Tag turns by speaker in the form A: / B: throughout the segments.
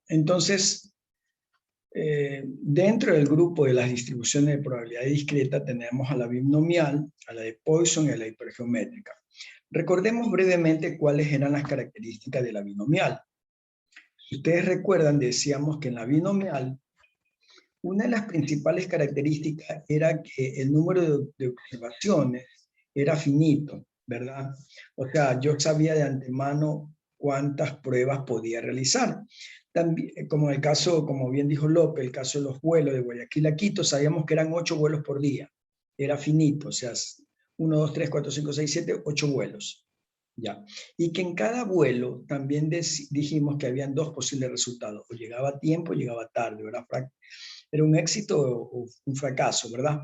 A: Entonces, dentro del grupo de las distribuciones de probabilidad discreta tenemos a la binomial, a la de Poisson y a la hipergeométrica. Recordemos brevemente cuáles eran las características de la binomial. Si ustedes recuerdan, decíamos que en la binomial, una de las principales características era que el número de observaciones era finito, ¿verdad? O sea, yo sabía de antemano cuántas pruebas podía realizar. También, como el caso, como bien dijo López, el caso de los vuelos de Guayaquil a Quito, sabíamos que eran 8 vuelos por día. Era finito, o sea, 1, 2, 3, 4, 5, 6, 7, 8 vuelos. Ya. Y que en cada vuelo también dijimos que habían 2 posibles resultados. O llegaba a tiempo o llegaba tarde, ¿verdad? Era un éxito o un fracaso, ¿verdad?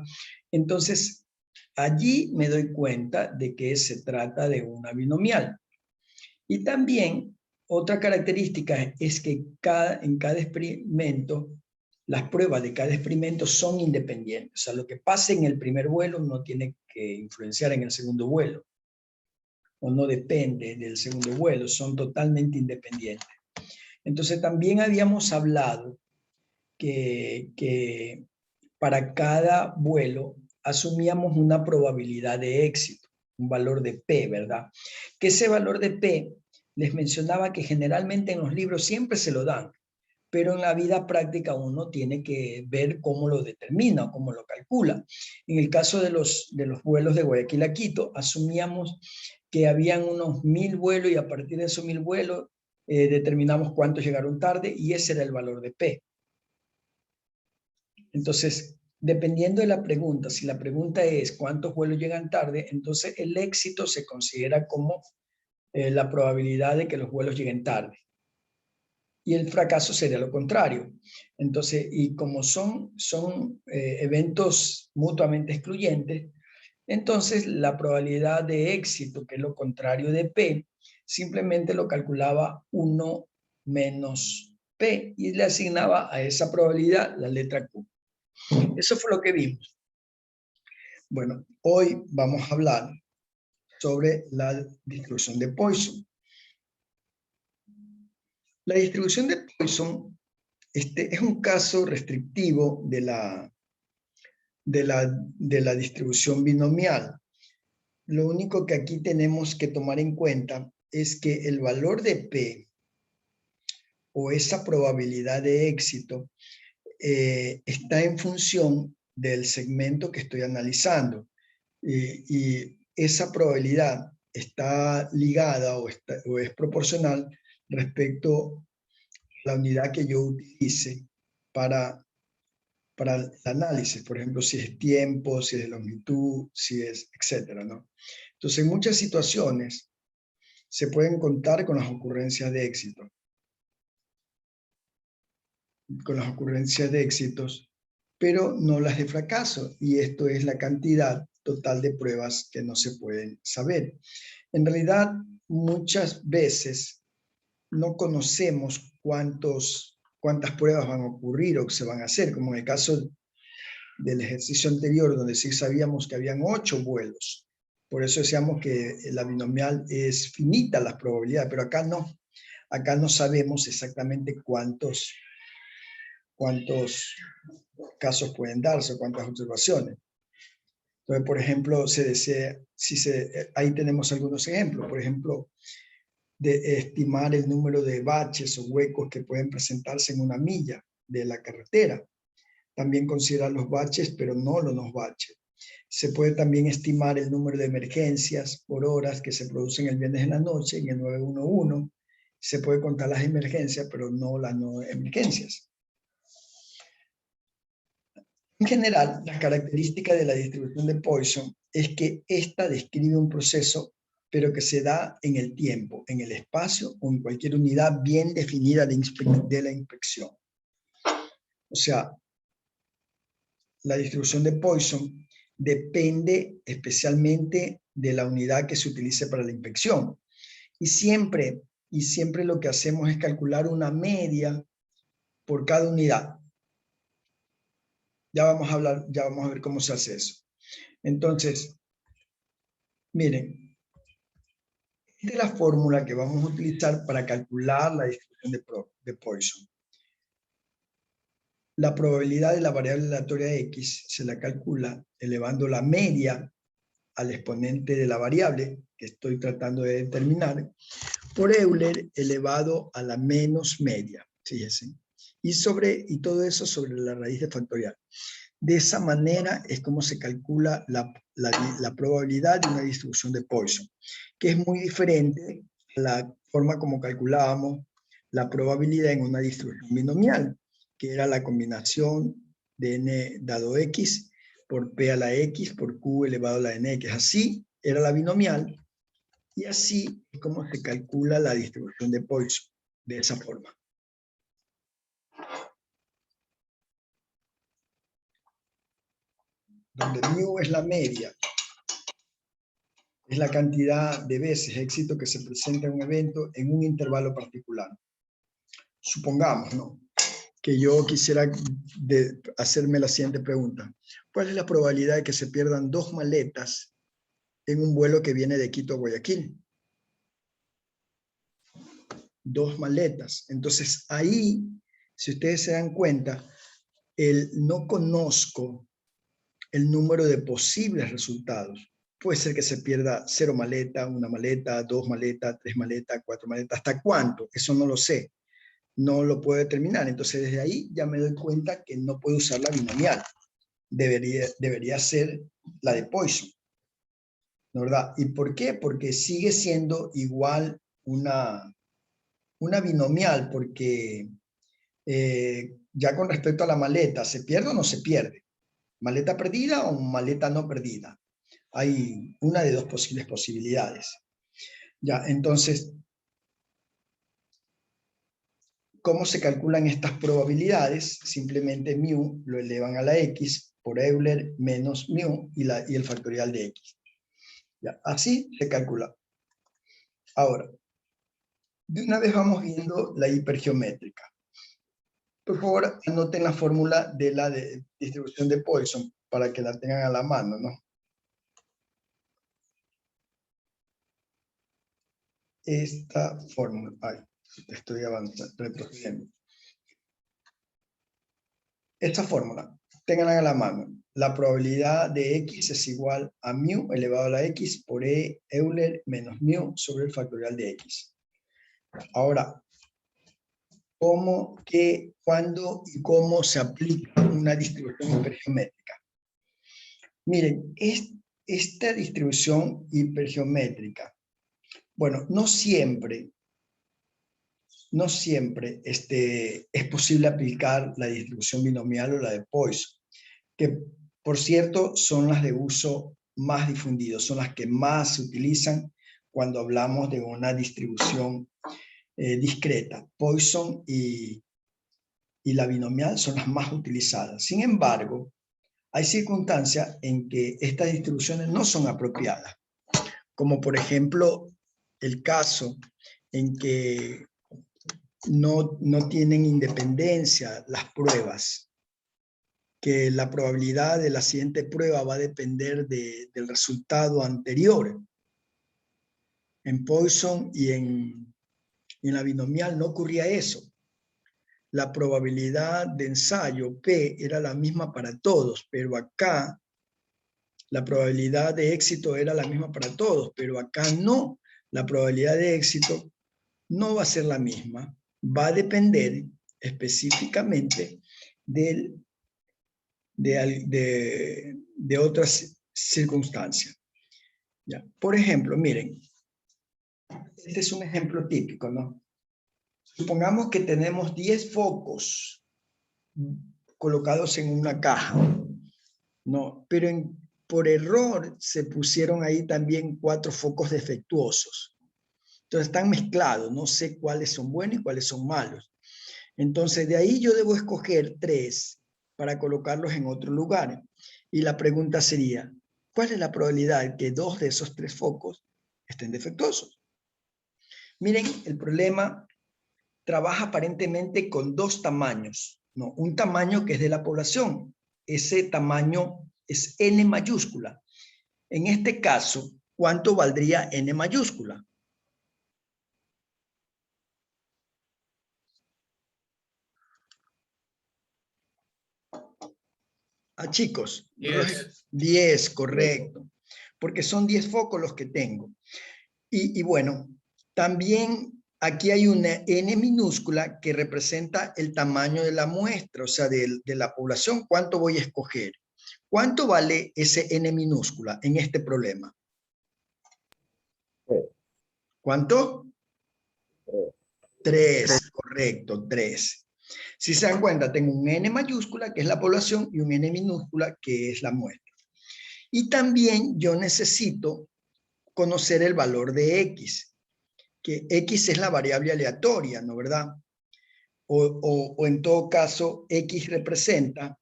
A: Entonces, allí me doy cuenta de que se trata de una binomial. Y también otra característica es que en cada experimento, las pruebas de cada experimento son independientes. O sea, lo que pase en el primer vuelo no tiene que influenciar en el segundo vuelo. O no depende del segundo vuelo, son totalmente independientes. Entonces también habíamos hablado que para cada vuelo asumíamos una probabilidad de éxito, un valor de P, ¿verdad? Que ese valor de P, les mencionaba que generalmente en los libros siempre se lo dan, pero en la vida práctica uno tiene que ver cómo lo determina o cómo lo calcula. En el caso de los vuelos de Guayaquil a Quito, asumíamos que habían unos 1000 vuelos y a partir de esos 1000 vuelos determinamos cuántos llegaron tarde y ese era el valor de P. Entonces, dependiendo de la pregunta, si la pregunta es cuántos vuelos llegan tarde, entonces el éxito se considera como la probabilidad de que los vuelos lleguen tarde. Y el fracaso sería lo contrario. Entonces, y como son eventos mutuamente excluyentes, entonces la probabilidad de éxito, que es lo contrario de P, simplemente lo calculaba 1 menos P y le asignaba a esa probabilidad la letra Q. Eso fue lo que vimos. Bueno, hoy vamos a hablar sobre la distribución de Poisson. La distribución de Poisson es un caso restrictivo de la distribución binomial. Lo único que aquí tenemos que tomar en cuenta es que el valor de P o esa probabilidad de éxito está en función del segmento que estoy analizando. Y esa probabilidad está ligada o es proporcional respecto a la unidad que yo utilice para el análisis. Por ejemplo, si es tiempo, si es longitud, si es etcétera, ¿no? Entonces, en muchas situaciones se pueden contar con las ocurrencias de éxito. Con las ocurrencias de éxitos, pero no las de fracaso. Y esto es la cantidad total de pruebas que no se pueden saber. En realidad, muchas veces no conocemos cuántas pruebas van a ocurrir o se van a hacer, como en el caso del ejercicio anterior, donde sí sabíamos que habían 8 vuelos. Por eso decíamos que la binomial es finita las probabilidades, pero acá no. Acá no sabemos exactamente cuántos casos pueden darse, cuántas observaciones. Entonces, por ejemplo, ahí tenemos algunos ejemplos. Por ejemplo, de estimar el número de baches o huecos que pueden presentarse en una milla de la carretera. También considerar los baches, pero no los no baches. Se puede también estimar el número de emergencias por horas que se producen el viernes en la noche en el 911. Se puede contar las emergencias, pero no las no emergencias. En general, la característica de la distribución de Poisson es que esta describe un proceso, pero que se da en el tiempo, en el espacio o en cualquier unidad bien definida de la inspección. O sea, la distribución de Poisson depende especialmente de la unidad que se utilice para la inspección. Y siempre lo que hacemos es calcular una media por cada unidad. Ya vamos a ver cómo se hace eso. Entonces, miren, esta es la fórmula que vamos a utilizar para calcular la distribución de Poisson. La probabilidad de la variable aleatoria X se la calcula elevando la media al exponente de la variable que estoy tratando de determinar por Euler elevado a la menos media, fíjense. Y todo eso sobre la raíz de factorial. De esa manera es como se calcula la probabilidad de una distribución de Poisson, que es muy diferente a la forma como calculábamos la probabilidad en una distribución binomial, que era la combinación de n dado x por p a la x por q elevado a la nx. Así era la binomial, y así es como se calcula la distribución de Poisson, de esa forma. Donde mu es la media, es la cantidad de veces éxito que se presenta en un evento en un intervalo particular. Supongamos, ¿no?, que yo quisiera hacerme la siguiente pregunta. ¿Cuál es la probabilidad de que se pierdan 2 maletas en un vuelo que viene de Quito a Guayaquil? 2 maletas. Entonces ahí, si ustedes se dan cuenta, no conozco el número de posibles resultados. Puede ser que se pierda 0 maleta, 1 maleta, 2 maletas, 3 maletas, 4 maletas. ¿Hasta cuánto? Eso no lo sé. No lo puedo determinar. Entonces desde ahí ya me doy cuenta que no puedo usar la binomial. Debería ser la de Poisson, ¿no, verdad? ¿Y por qué? Porque sigue siendo igual una binomial, porque ya con respecto a la maleta, ¿se pierde o no se pierde? ¿Maleta perdida o maleta no perdida? Hay una de 2 posibles posibilidades. Ya, entonces, ¿cómo se calculan estas probabilidades? Simplemente mu lo elevan a la x por Euler menos mu y el factorial de x. Ya, así se calcula. Ahora, de una vez vamos viendo la hipergeométrica. Por favor, anoten la fórmula de la distribución de Poisson para que la tengan a la mano, ¿no? Esta fórmula, ay, estoy avanzando, retrocediendo. Esta fórmula, tenganla a la mano. La probabilidad de x es igual a mu elevado a la x por Euler menos mu sobre el factorial de x. Ahora, ¿cómo, qué, cuándo y cómo se aplica una distribución hipergeométrica? Miren, esta distribución hipergeométrica, bueno, no siempre es posible aplicar la distribución binomial o la de Poisson, que por cierto son las de uso más difundido, son las que más se utilizan cuando hablamos de una distribución discreta. Poisson y la binomial son las más utilizadas. Sin embargo, hay circunstancias en que estas distribuciones no son apropiadas, como por ejemplo el caso en que no tienen independencia las pruebas, que la probabilidad de la siguiente prueba va a depender del resultado anterior. En Poisson y en la binomial no ocurría eso. La probabilidad de ensayo P era la misma para todos, pero acá la probabilidad de éxito era la misma para todos, pero acá no. La probabilidad de éxito no va a ser la misma, va a depender específicamente de otras circunstancias. ¿Ya? Por ejemplo, miren, este es un ejemplo típico, ¿no? Supongamos que tenemos 10 focos colocados en una caja, ¿no? Pero por error se pusieron ahí también 4 focos defectuosos. Entonces están mezclados, no sé cuáles son buenos y cuáles son malos. Entonces de ahí yo debo escoger 3 para colocarlos en otro lugar. Y la pregunta sería, ¿cuál es la probabilidad de que 2 de esos 3 focos estén defectuosos? Miren, el problema trabaja aparentemente con 2 tamaños, ¿no? Un tamaño que es de la población. Ese tamaño es n mayúscula. En este caso, ¿cuánto valdría n mayúscula? chicos,
B: 10.
A: 10, correcto. Porque son 10 focos los que tengo. Y bueno, también aquí hay una N minúscula que representa el tamaño de la muestra, o sea, de la población. ¿Cuánto voy a escoger? ¿Cuánto vale ese N minúscula en este problema? ¿Cuánto? 3, correcto, 3. Si se dan cuenta, tengo un N mayúscula, que es la población, y un N minúscula, que es la muestra. Y también yo necesito conocer el valor de X, que X es la variable aleatoria, ¿no verdad? O en todo caso, X representa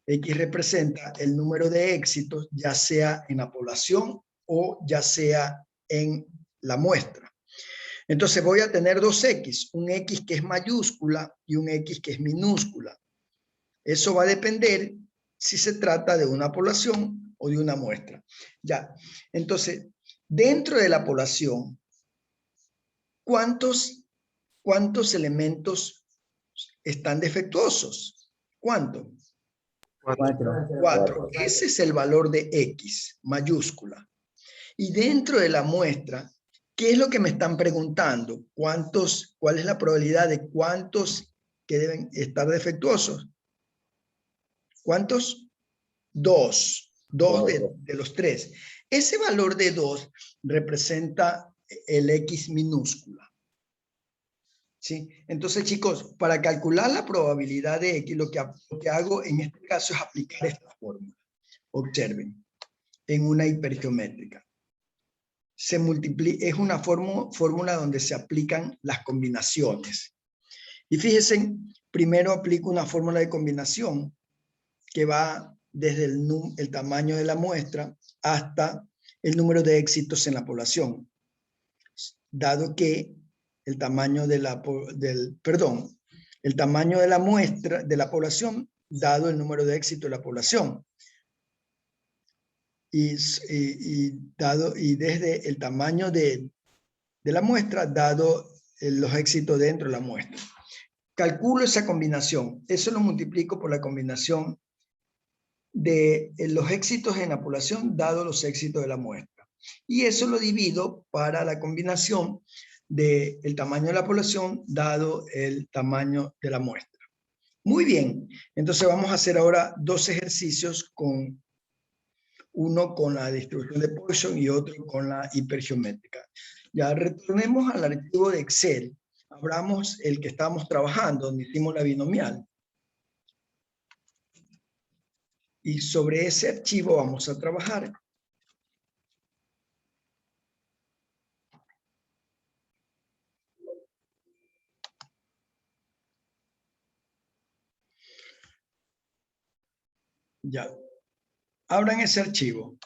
A: el número de éxitos, ya sea en la población o ya sea en la muestra. Entonces voy a tener dos X, un X que es mayúscula y un X que es minúscula. Eso va a depender si se trata de una población o de una muestra. Ya, entonces, dentro de la población, ¿cuántos elementos están defectuosos? ¿Cuánto? 4. Ese es el valor de X, mayúscula. Y dentro de la muestra, ¿qué es lo que me están preguntando? ¿Cuál es la probabilidad de cuántos que deben estar defectuosos? ¿Cuántos? 2. 2 de los 3. Ese valor de 2 representa el X minúscula. ¿Sí? Entonces, chicos, para calcular la probabilidad de X, lo que hago en este caso es aplicar esta fórmula. Observen, en una hipergeométrica. Es una fórmula donde se aplican las combinaciones. Y fíjense, primero aplico una fórmula de combinación que va desde el tamaño de la muestra hasta el número de éxitos en la población. Dado que el tamaño de la muestra de la población, dado el número de éxito de la población. Y desde el tamaño de la muestra, dado los éxitos dentro de la muestra. Calculo esa combinación. Eso lo multiplico por la combinación de los éxitos en la población, dado los éxitos de la muestra. Y eso lo divido para la combinación del tamaño de la población, dado el tamaño de la muestra. Muy bien. Entonces vamos a hacer ahora dos ejercicios uno con la distribución de Poisson y otro con la hipergeométrica. Ya retornemos al archivo de Excel. Abramos el que estábamos trabajando, donde hicimos la binomial. Y sobre ese archivo vamos a trabajar. Ya. Abran ese archivo.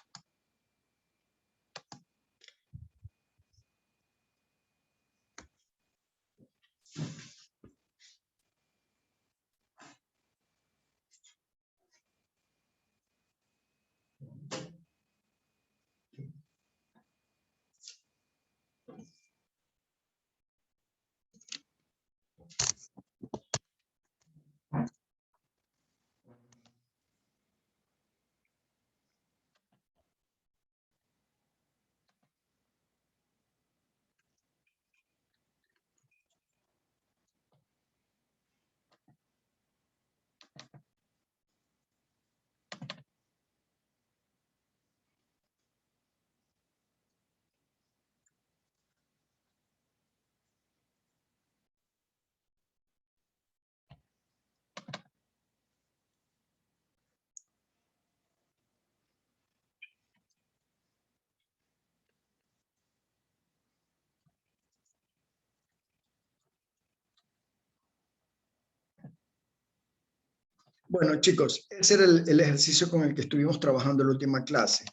A: Bueno, chicos, ese era el ejercicio con el que estuvimos trabajando en la última clase.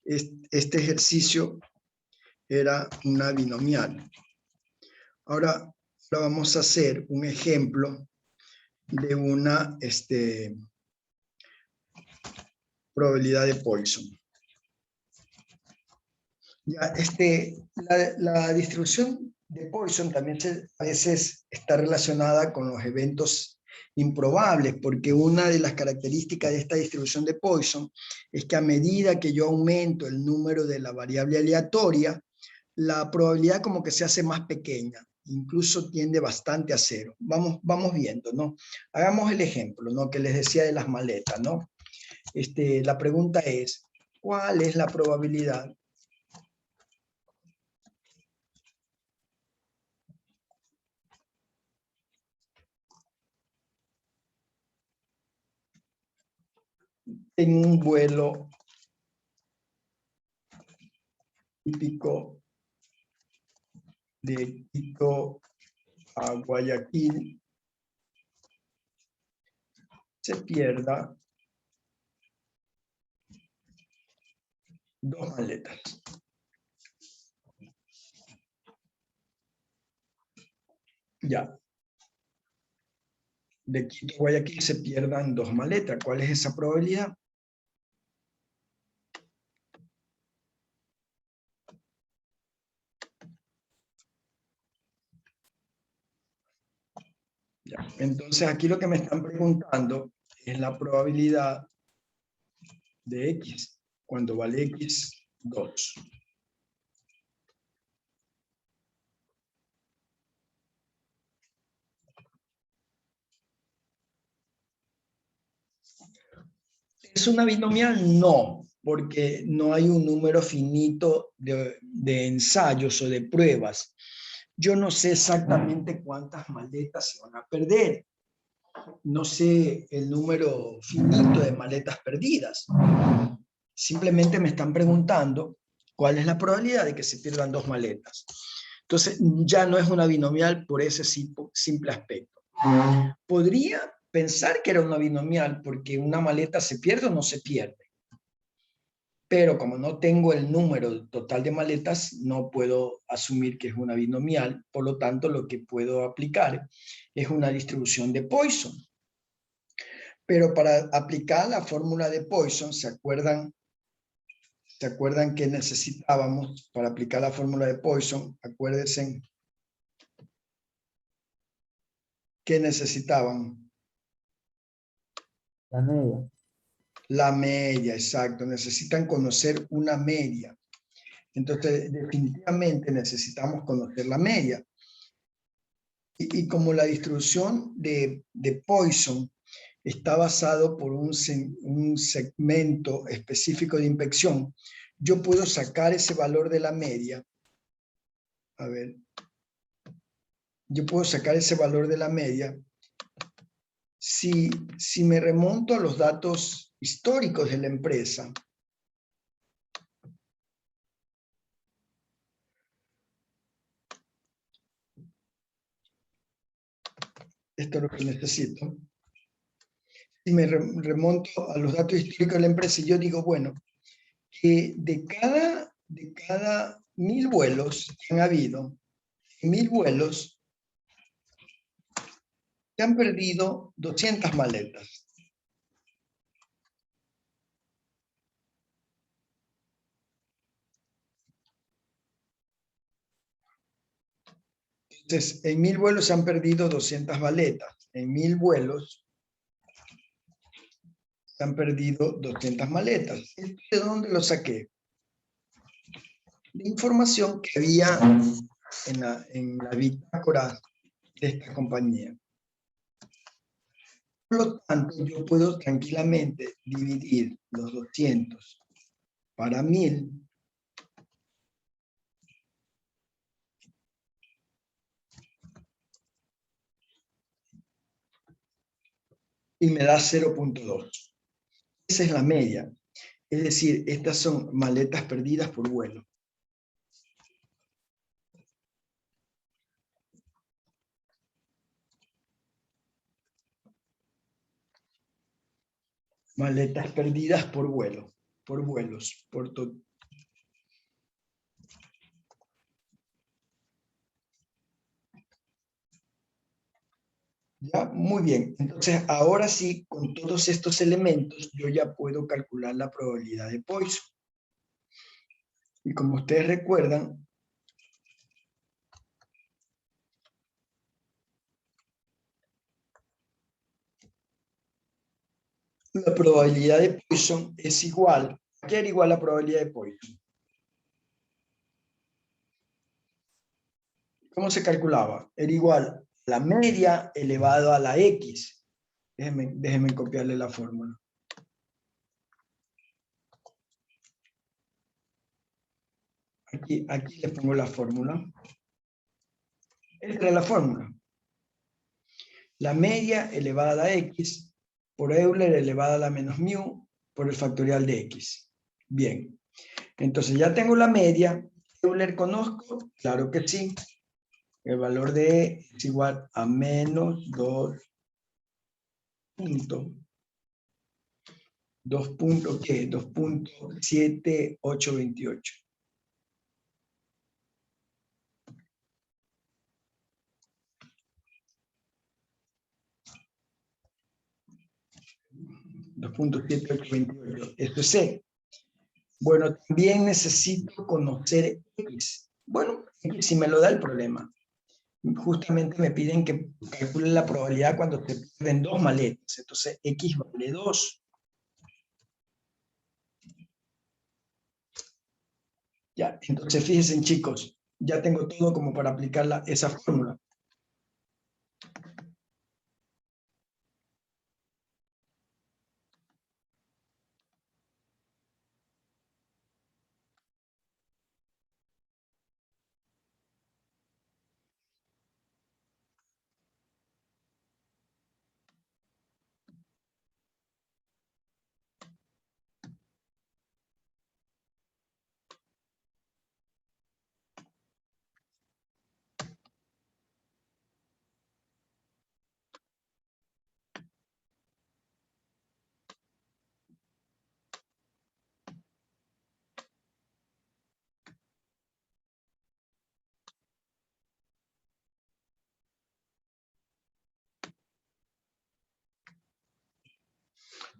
A: Este ejercicio era una binomial. Ahora vamos a hacer un ejemplo de una probabilidad de Poisson. Ya, la distribución de Poisson también a veces está relacionada con los eventos improbables, porque una de las características de esta distribución de Poisson es que a medida que yo aumento el número de la variable aleatoria, la probabilidad como que se hace más pequeña, incluso tiende bastante a cero. Vamos viendo, ¿no? Hagamos el ejemplo, ¿no? Que les decía de las maletas, ¿no? La pregunta es, ¿cuál es la probabilidad en un vuelo típico de Quito a Guayaquil se pierda 2 maletas? Ya. De Quito a Guayaquil se pierdan 2 maletas. ¿Cuál es esa probabilidad? Ya. Entonces aquí lo que me están preguntando es la probabilidad de X cuando vale X 2. ¿Es una binomial? No, porque no hay un número finito de ensayos o de pruebas. Yo no sé exactamente cuántas maletas se van a perder. No sé el número finito de maletas perdidas. Simplemente me están preguntando cuál es la probabilidad de que se pierdan 2 maletas. Entonces, ya no es una binomial por ese simple aspecto. Podría pensar que era una binomial porque una maleta se pierde o no se pierde. Pero como no tengo el número total de maletas, no puedo asumir que es una binomial. Por lo tanto, lo que puedo aplicar es una distribución de Poisson. Pero para aplicar la fórmula de Poisson, ¿se acuerdan que necesitábamos para aplicar la fórmula de Poisson? Acuérdense que necesitaban.
B: La media.
A: La media, exacto. Necesitan conocer una media. Entonces, definitivamente necesitamos conocer la media. Y como la distribución de Poisson está basado por un segmento específico de inspección, yo puedo sacar ese valor de la media. A ver. Yo puedo sacar ese valor de la media si me remonto a los datos históricos de la empresa. Esto es lo que necesito. Si me remonto a los datos históricos de la empresa y yo digo, bueno, que de cada 1000 vuelos que han habido, 1000 vuelos se han perdido 200 maletas. Entonces, en 1000 vuelos se han perdido 200 maletas. En 1000 vuelos se han perdido 200 maletas. ¿De dónde lo saqué? De información que había en la bitácora de esta compañía. Por lo tanto, yo puedo tranquilamente dividir los 200 para 1000 y me da 0.2. Esa es la media. Es decir, estas son maletas perdidas por vuelo. Maletas perdidas por vuelo, por vuelos, por todo. ¿Ya? Muy bien. Entonces, ahora sí, con todos estos elementos, yo ya puedo calcular la probabilidad de Poisson. Y como ustedes recuerdan, La probabilidad de Poisson es igual. ¿Qué era igual la probabilidad de Poisson? ¿Cómo se calculaba? Era igual a la media elevado a la X. Déjenme copiarle la fórmula. Aquí le pongo la fórmula. Esta es la fórmula. La media elevada a la X por Euler elevada a la menos mu por el factorial de X. Bien. Entonces ya tengo la media. ¿Euler conozco? Claro que sí. El valor de E es igual a menos 2.7828. Esto es C. Bueno, también necesito conocer X. Bueno, X si me lo da el problema. Justamente me piden que calcule la probabilidad cuando se pierden dos maletas. Entonces, X vale 2. Ya, entonces fíjense, chicos, ya tengo todo como para aplicar esa fórmula.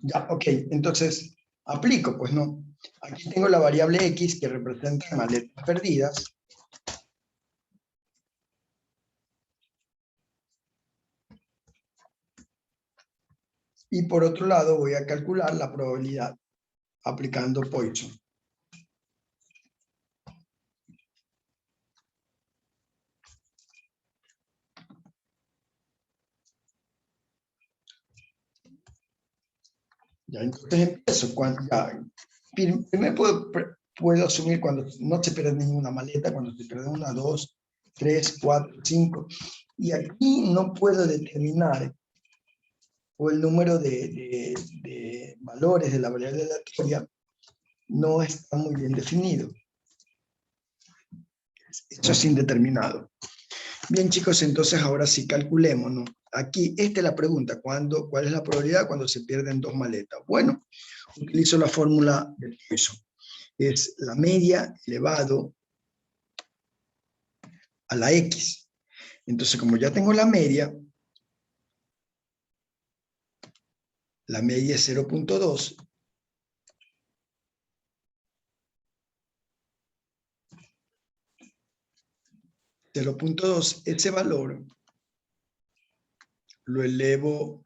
A: Ya, ok, entonces aplico, pues no. Aquí tengo la variable X que representa maletas perdidas. Y por otro lado voy a calcular la probabilidad aplicando Poisson. Ya, entonces empiezo. Primero puedo asumir cuando no se pierde ninguna maleta, cuando se pierde una, dos, tres, cuatro, cinco. Y aquí no puedo determinar o el número de valores de la variable aleatoria no está muy bien definido. Esto es indeterminado. Bien, chicos, entonces ahora sí calculemos, ¿no? Aquí, esta es la pregunta, ¿cuál es la probabilidad cuando se pierden dos maletas? Bueno, utilizo la fórmula de Poisson. Es la media elevado a la X. Entonces, como ya tengo la media es 0.2. 0.2, ese valor lo elevo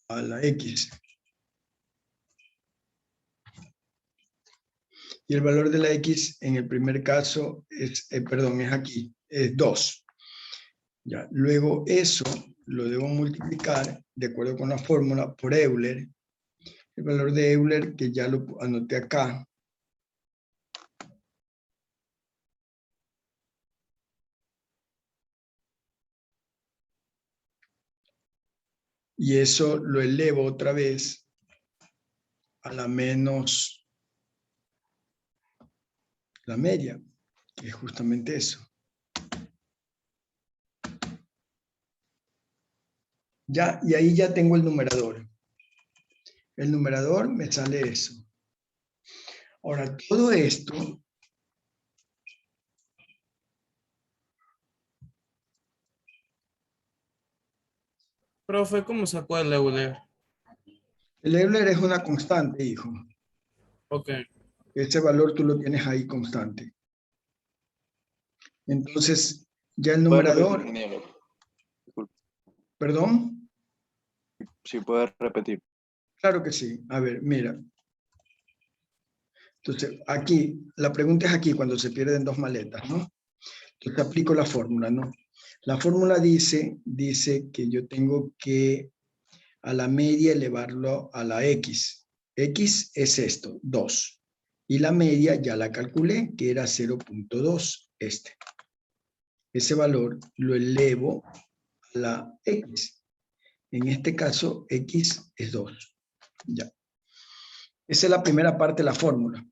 A: a la X. Y el valor de la X en el primer caso es aquí, es 2. Ya, luego eso lo debo multiplicar de acuerdo con la fórmula por Euler. El valor de Euler, que ya lo anoté acá, y eso lo elevo otra vez a la menos la media, que es justamente eso. Ya, y ahí ya tengo el numerador. El numerador me sale eso. Ahora, todo esto
B: Profe, ¿cómo sacó el Euler?
A: El Euler es una constante, hijo.
B: Ok.
A: Ese valor tú lo tienes ahí constante. Entonces, ya el
C: ¿Puede repetir,
A: numerador,
C: ingeniero? Disculpe.
A: perdón,
C: Sí, puede repetir.
A: claro que sí. A ver, mira. Entonces, aquí, la pregunta es aquí, cuando se pierden dos maletas, ¿no? Entonces, aplico la fórmula, ¿no? La fórmula dice que yo tengo que a la media elevarlo a la x. X es esto, 2. Y la media ya la calculé, que era 0.2, este. Ese valor lo elevo a la x. En este caso, x es 2. Ya. Esa es la primera parte de la fórmula.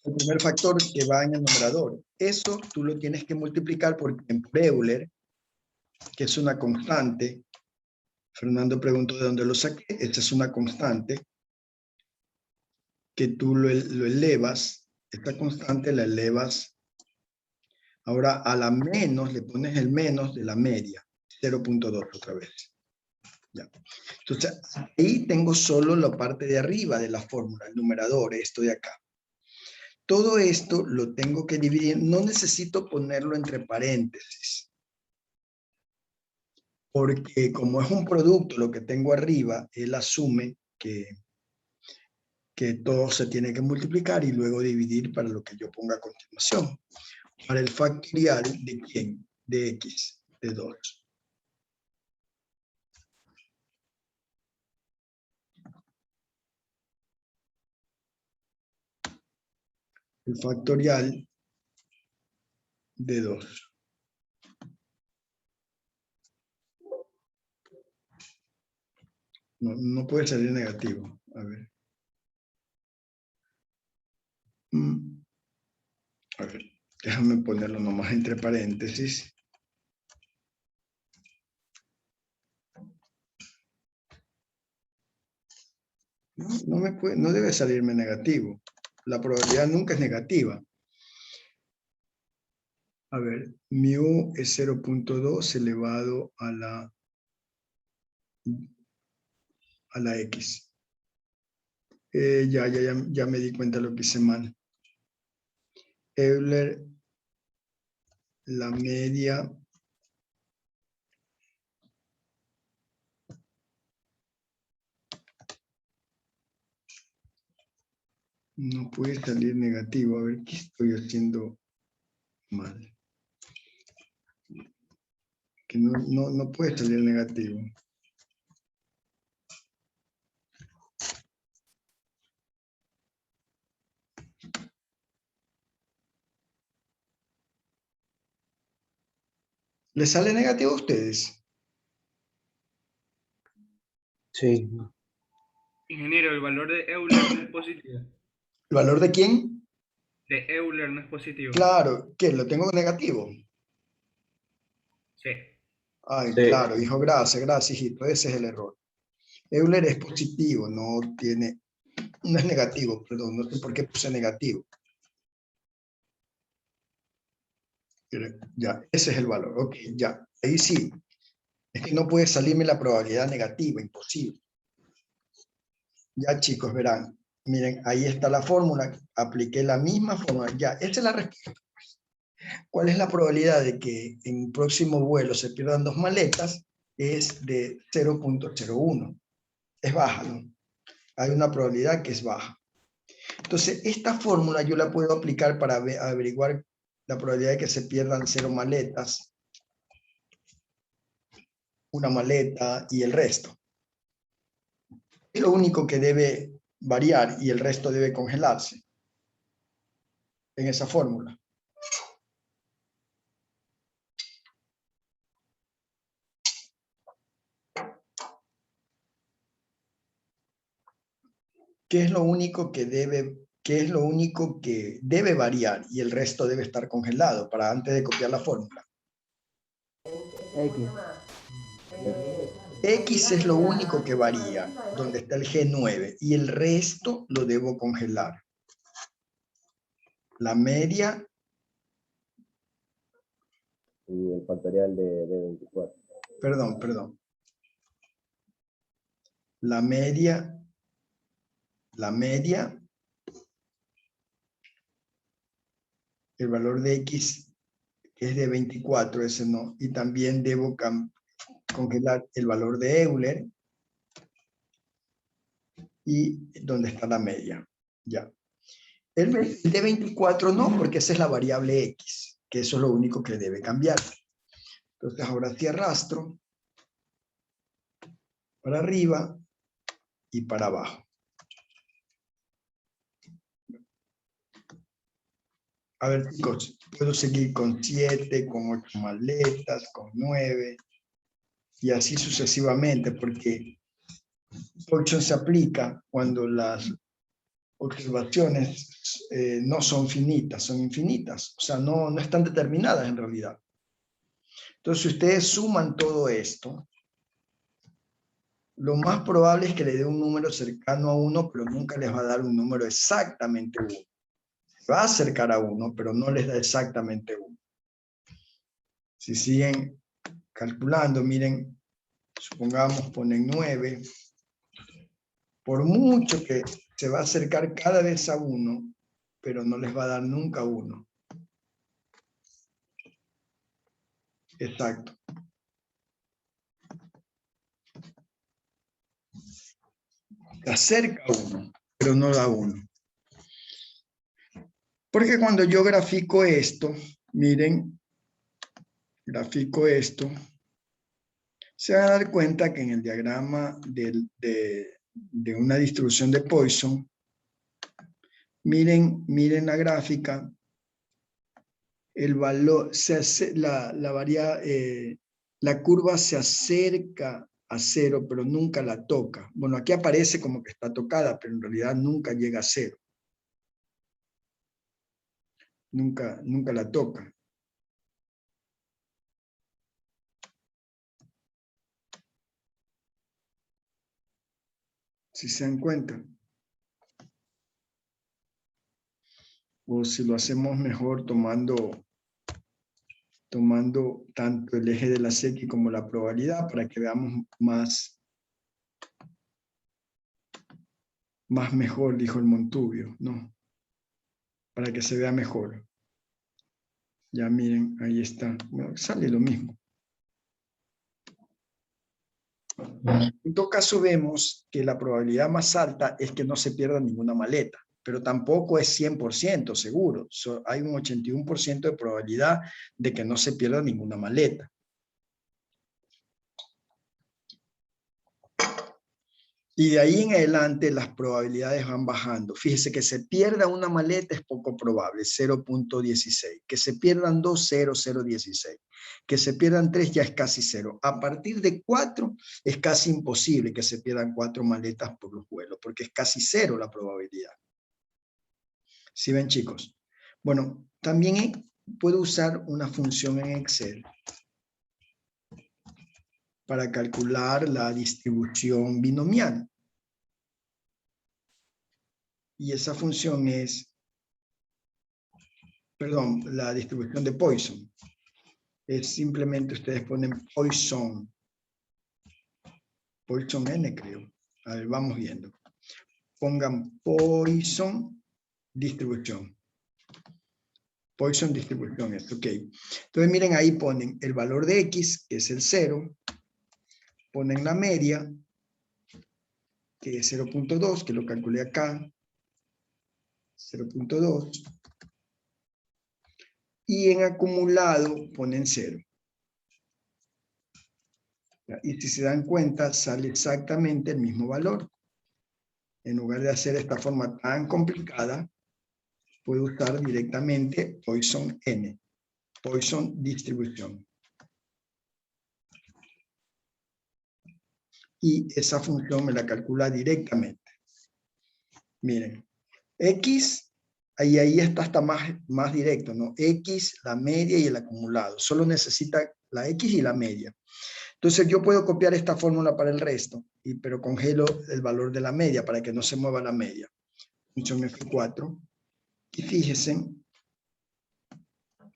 A: El primer factor que va en el numerador. Eso tú lo tienes que multiplicar por Euler, que es una constante. Fernando preguntó de dónde lo saqué. Esta es una constante que tú lo elevas. Esta constante la elevas. Ahora a la menos le pones el menos de la media. 0.2 otra vez. Ya. Entonces, ahí tengo solo la parte de arriba de la fórmula, el numerador, esto de acá. Todo esto lo tengo que dividir, no necesito ponerlo entre paréntesis, porque como es un producto lo que tengo arriba, él asume que todo se tiene que multiplicar y luego dividir para lo que yo ponga a continuación. Para el factorial de ¿quién? De x, de 2. El factorial de 2. No puede salir negativo. A ver. A ver, déjame ponerlo nomás entre paréntesis. No debe salirme negativo. La probabilidad nunca es negativa. A ver, mu es 0.2 elevado a la x. Ya me di cuenta de lo que hice mal. Euler, la media. No puede salir negativo. A ver, ¿qué estoy haciendo mal? Que no puede salir negativo. ¿Les sale negativo a ustedes?
D: Sí.
E: Ingeniero, el valor de Euler no es positivo.
A: ¿El valor de quién?
E: De Euler no es positivo.
A: Claro, ¿qué? ¿Lo tengo negativo?
E: Sí.
A: Ay,
D: Sí.
A: claro, hijo, gracias, hijito, ese es el error. Euler es positivo, no es negativo, perdón, no sé por qué puse negativo. Pero ya, ese es el valor, ok, ya, ahí sí. Es que no puede salirme la probabilidad negativa, imposible. Ya, chicos, verán, miren, ahí está la fórmula, apliqué la misma fórmula, ya, esta es la respuesta. ¿Cuál es la probabilidad de que en un próximo vuelo se pierdan dos maletas? Es de 0.01. Es baja, ¿no? Hay una probabilidad que es baja. Entonces, esta fórmula yo la puedo aplicar para averiguar la probabilidad de que se pierdan 0 maletas, una maleta y el resto. Es lo único que debe variar y el resto debe congelarse en esa fórmula. ¿Qué es lo único que debe variar y el resto debe estar congelado para antes de copiar la fórmula?
D: X.
A: X es lo único que varía, donde está el G9, y el resto lo debo congelar. La media
D: y el factorial de 24.
A: Perdón. La media, el valor de X es de 24, ese no, y también debo congelar el valor de Euler y dónde está la media, ya. El de 24 no, porque esa es la variable X, que eso es lo único que debe cambiar. Entonces ahora sí arrastro para arriba y para abajo. A ver, chicos, puedo seguir con 7, con 8 maletas, con 9, y así sucesivamente, porque Poisson se aplica cuando las observaciones no son finitas, son infinitas, o sea, no están determinadas en realidad. Entonces, si ustedes suman todo esto, lo más probable es que le dé un número cercano a 1, pero nunca les va a dar un número exactamente 1. Va a acercar a 1, pero no les da exactamente 1. Si siguen calculando, miren, supongamos ponen 9, por mucho que se va a acercar cada vez a 1, pero no les va a dar nunca 1. Exacto. Se acerca a 1, pero no da 1. Porque cuando yo grafico esto, miren, grafico esto, se van a dar cuenta que en el diagrama de una distribución de Poisson, miren la gráfica, el valor, la curva se acerca a 0, pero nunca la toca. Bueno, aquí aparece como que está tocada, pero en realidad nunca llega a 0. Nunca la toca. Si se dan cuenta. O si lo hacemos mejor tomando tanto el eje de la X como la probabilidad para que veamos más mejor, dijo el Montubio, ¿no? Para que se vea mejor. Ya miren, ahí está. Bueno, sale lo mismo. En todo caso vemos que la probabilidad más alta es que no se pierda ninguna maleta, pero tampoco es 100% seguro. Hay un 81% de probabilidad de que no se pierda ninguna maleta. Y de ahí en adelante las probabilidades van bajando. Fíjese que se pierda una maleta es poco probable, 0.16. Que se pierdan 2, 0.16. Que se pierdan 3 ya es casi 0. A partir de 4 es casi imposible que se pierdan 4 maletas por los vuelos, porque es casi 0 la probabilidad. ¿Sí ven, chicos? Bueno, también puedo usar una función en Excel para calcular la distribución binomial. Y esa función es, perdón, la distribución de Poisson. Es simplemente ustedes ponen Poisson. Poisson N, creo. A ver, vamos viendo. Pongan Poisson distribución. Poisson distribución es, ok. Entonces miren, ahí ponen el valor de X, que es el 0. Ponen la media, que es 0.2, que lo calculé acá. 0.2. Y en acumulado ponen 0. Y si se dan cuenta, sale exactamente el mismo valor. En lugar de hacer esta forma tan complicada, puedo usar directamente Poisson N, Poisson distribución. Y esa función me la calcula directamente. Miren, X, ahí está hasta más directo, ¿no? X, la media y el acumulado. Solo necesita la X y la media. Entonces yo puedo copiar esta fórmula para el resto, pero congelo el valor de la media para que no se mueva la media. Función F4. Y fíjense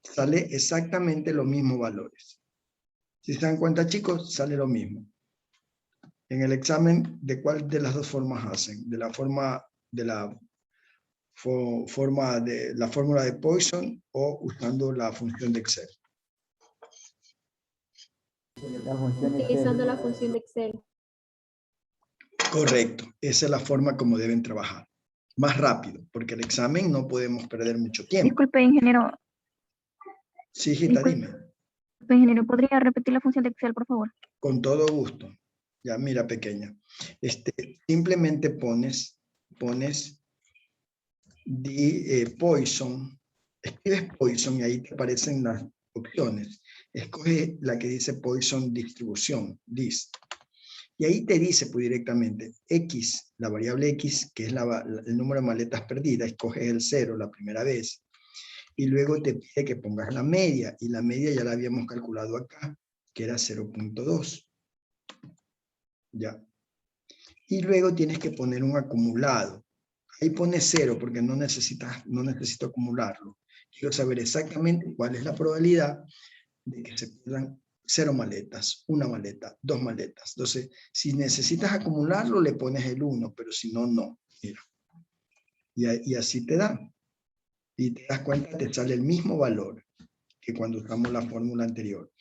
A: Sale exactamente los mismos valores. Si se dan cuenta, chicos, sale lo mismo. En el examen, ¿de cuál de las dos formas hacen? De la fórmula de Poisson o usando la función de Excel.
D: La función
F: Utilizando la función de Excel.
A: Correcto, esa es la forma como deben trabajar. Más rápido, porque el examen no podemos perder mucho tiempo.
G: Disculpe, ingeniero.
A: Sí, Gita, dime.
G: Disculpe, ingeniero, ¿podría repetir la función de Excel, por favor?
A: Con todo gusto. Ya, mira, pequeña. Simplemente pones Poisson, escribes Poisson y ahí te aparecen las opciones. Escoge la que dice Poisson distribución, list. Y ahí te dice pues directamente X, la variable X, que es el número de maletas perdidas, escoges el 0 la primera vez. Y luego te pide que pongas la media, y la media ya la habíamos calculado acá, que era 0.2. Ya. Y luego tienes que poner un acumulado. Ahí pones 0 porque no necesito acumularlo. Quiero saber exactamente cuál es la probabilidad de que se pierdan 0 maletas, 1 maleta, 2 maletas. Entonces, si necesitas acumularlo, le pones el 1, pero si no, no. Mira. Y así te da. Y te das cuenta, te sale el mismo valor que cuando usamos la fórmula anterior.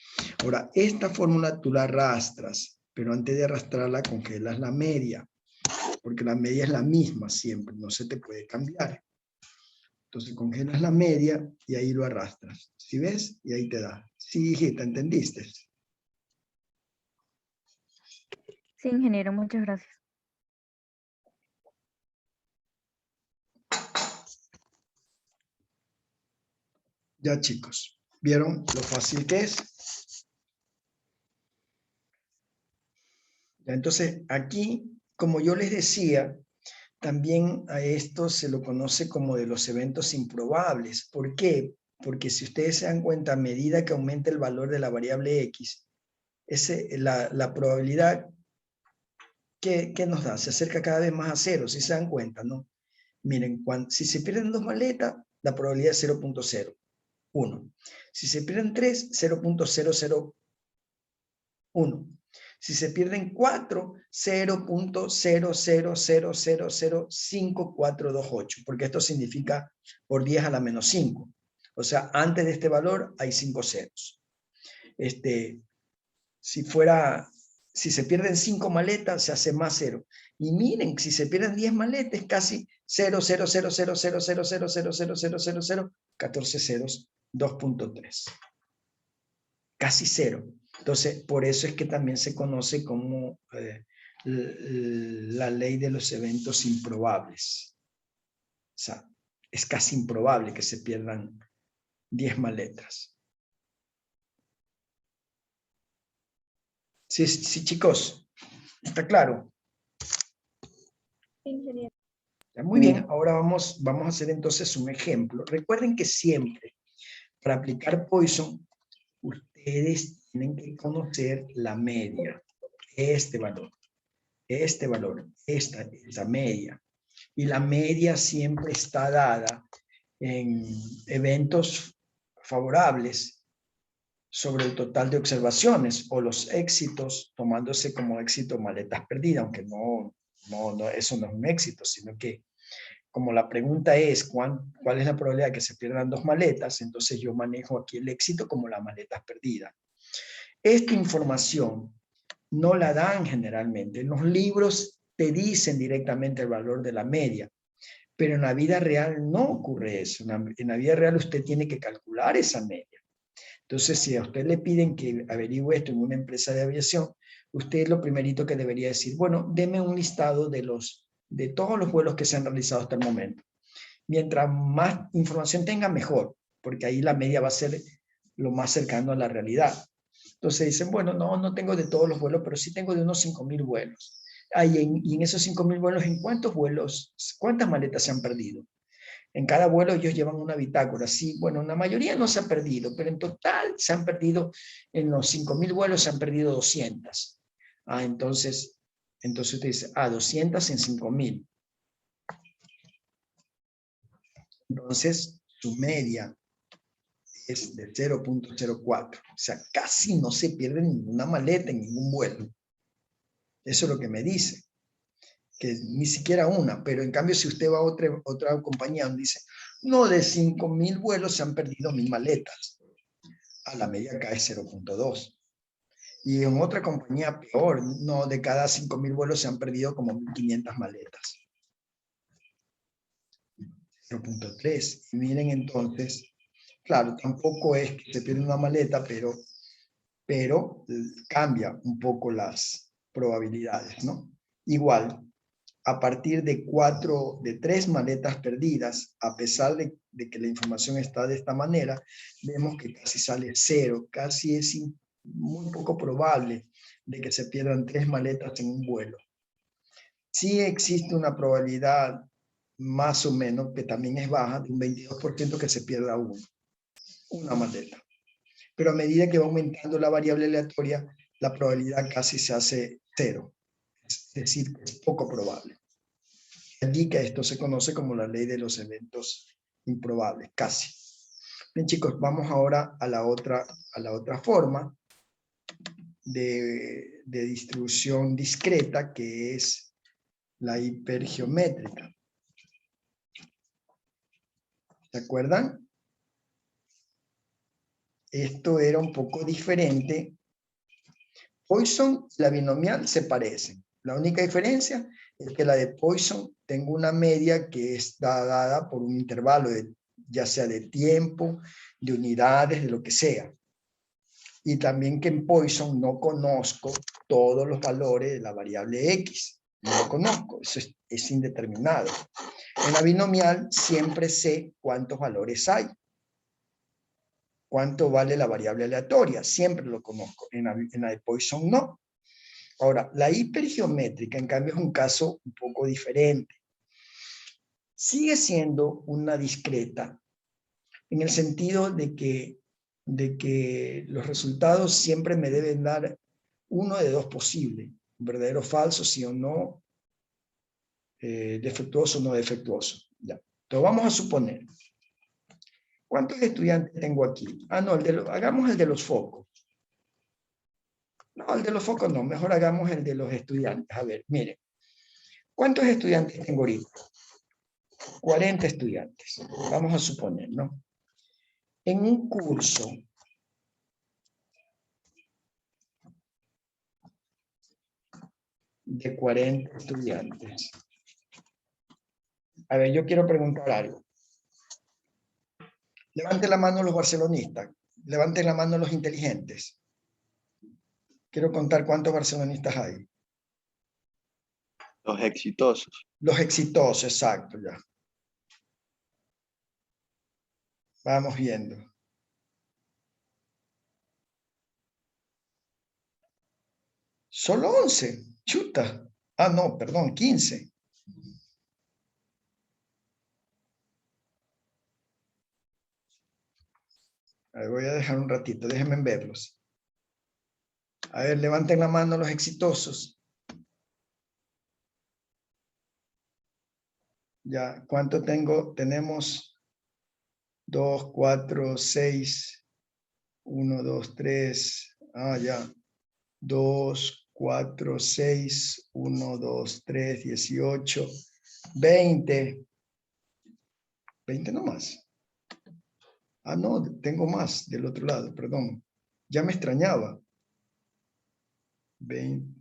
A: Ahora, esta fórmula tú la arrastras, pero antes de arrastrarla congelas la media, porque la media es la misma siempre, no se te puede cambiar. Entonces congelas la media y ahí lo arrastras. ¿Sí ves? Y ahí te da. Sí, hijita, ¿entendiste?
G: Sí, ingeniero, muchas gracias.
A: Ya, chicos, ¿vieron lo fácil que es? Ya, entonces, aquí, como yo les decía, también a esto se lo conoce como de los eventos improbables. ¿Por qué? Porque si ustedes se dan cuenta, a medida que aumenta el valor de la variable X, la probabilidad que nos da se acerca cada vez más a 0, si se dan cuenta, ¿no? Miren, si se pierden 2 maletas, la probabilidad es 0.01. Si se pierden 3, 0.001. Si se pierden 4, 0.00000548, porque esto significa por 10 a la menos 5. O sea, antes de este valor hay 5 ceros. Si se pierden 5 maletas, se hace más 0. Y miren, si se pierden 10 maletas, casi 0.0000000000000, 14 ceros, 2.3. Casi 0. Entonces, por eso es que también se conoce como la ley de los eventos improbables. O sea, es casi improbable que se pierdan 10 maletas. Sí, sí, chicos, ¿está claro?
F: Ingeniero.
A: Ya, muy bien, ahora vamos a hacer entonces un ejemplo. Recuerden que siempre, para aplicar Poisson, ustedes tienen que conocer la media, este valor, esta media. Y la media siempre está dada en eventos favorables sobre el total de observaciones o los éxitos, tomándose como éxito maletas perdidas, aunque no, eso no es un éxito, sino que como la pregunta es cuál es la probabilidad de que se pierdan 2 maletas, entonces yo manejo aquí el éxito como las maletas perdidas. Esta información no la dan generalmente. En los libros te dicen directamente el valor de la media, pero en la vida real no ocurre eso. En la vida real usted tiene que calcular esa media. Entonces, si a usted le piden que averigüe esto en una empresa de aviación, usted lo primerito que debería decir, bueno, deme un listado de todos los vuelos que se han realizado hasta el momento. Mientras más información tenga, mejor, porque ahí la media va a ser lo más cercano a la realidad. Entonces dicen, bueno, no tengo de todos los vuelos, pero sí tengo de unos 5.000 vuelos. Y en esos 5.000 vuelos, ¿en cuántos vuelos, cuántas maletas se han perdido? En cada vuelo ellos llevan una bitácora. Sí, bueno, la mayoría no se ha perdido, pero en total se han perdido, en los 5.000 vuelos se han perdido 200. Entonces usted dice, 200 en 5.000. Entonces, su media es de 0.04. O sea, casi no se pierde ninguna maleta en ningún vuelo. Eso es lo que me dice. Que ni siquiera una, pero en cambio si usted va a otra compañía donde dice, no, de 5.000 vuelos se han perdido 1.000 maletas. A la media cae 0.2. Y en otra compañía peor, no, de cada 5.000 vuelos se han perdido como 1.500 maletas. 0.3. Y miren entonces, claro, tampoco es que se pierde una maleta, pero cambia un poco las probabilidades, ¿no? Igual, a partir de 3 maletas perdidas, a pesar de que la información está de esta manera, vemos que casi sale 0, casi es muy poco probable de que se pierdan 3 maletas en un vuelo. Sí existe una probabilidad más o menos, que también es baja, de un 22% que se pierda una maleta. Pero a medida que va aumentando la variable aleatoria, la probabilidad casi se hace 0. Es decir, es poco probable. Allí que esto se conoce como la ley de los eventos improbables, casi. Bien, chicos, vamos ahora a la otra forma de distribución discreta, que es la hipergeométrica. ¿Se acuerdan? Esto era un poco diferente. Poisson y la binomial se parecen. La única diferencia es que la de Poisson tengo una media que está dada por un intervalo, ya sea de tiempo, de unidades, de lo que sea. Y también que en Poisson no conozco todos los valores de la variable X. No lo conozco, eso es indeterminado. En la binomial siempre sé cuántos valores hay. Cuánto vale la variable aleatoria, siempre lo conozco. En la de Poisson no. Ahora, la hipergeométrica, en cambio, es un caso un poco diferente. Sigue siendo una discreta, en el sentido de que los resultados siempre me deben dar uno de dos posibles, verdadero o falso, sí o no, defectuoso o no defectuoso. Ya. Entonces vamos a suponer, ¿cuántos estudiantes tengo aquí? Ah, no, hagamos el de los focos. No, el de los focos no, mejor hagamos el de los estudiantes. A ver, miren, ¿cuántos estudiantes tengo ahorita? 40 estudiantes, vamos a suponer, ¿no? En un curso de 40 estudiantes. A ver, yo quiero preguntar algo. Levanten la mano los barcelonistas, levanten la mano los inteligentes. Quiero contar cuántos barcelonistas hay.
C: Los exitosos.
A: Los exitosos, exacto, ya. Vamos viendo. Solo 11. Chuta. Ah, no, perdón, 15. A ver, voy a dejar un ratito, déjenme verlos. A ver, levanten la mano los exitosos. Ya, ¿cuánto tengo? Tenemos 2, 4, 6, 1, 2, 3. Ah, ya. 2, 4, 6, 1, 2, 3, 18, 20. 20 nomás. Ah, no, tengo más del otro lado, perdón. Ya me extrañaba. 20.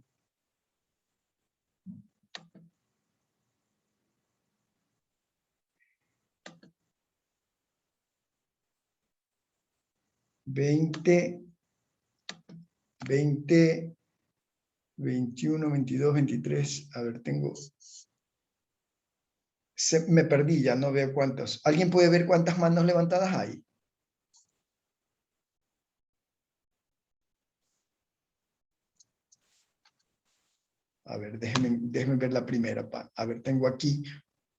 A: Veinte, 21, 22, 23. A ver, tengo... me perdí, ya no veo cuántos. ¿Alguien puede ver cuántas manos levantadas hay? A ver, déjenme ver la primera. A ver, tengo aquí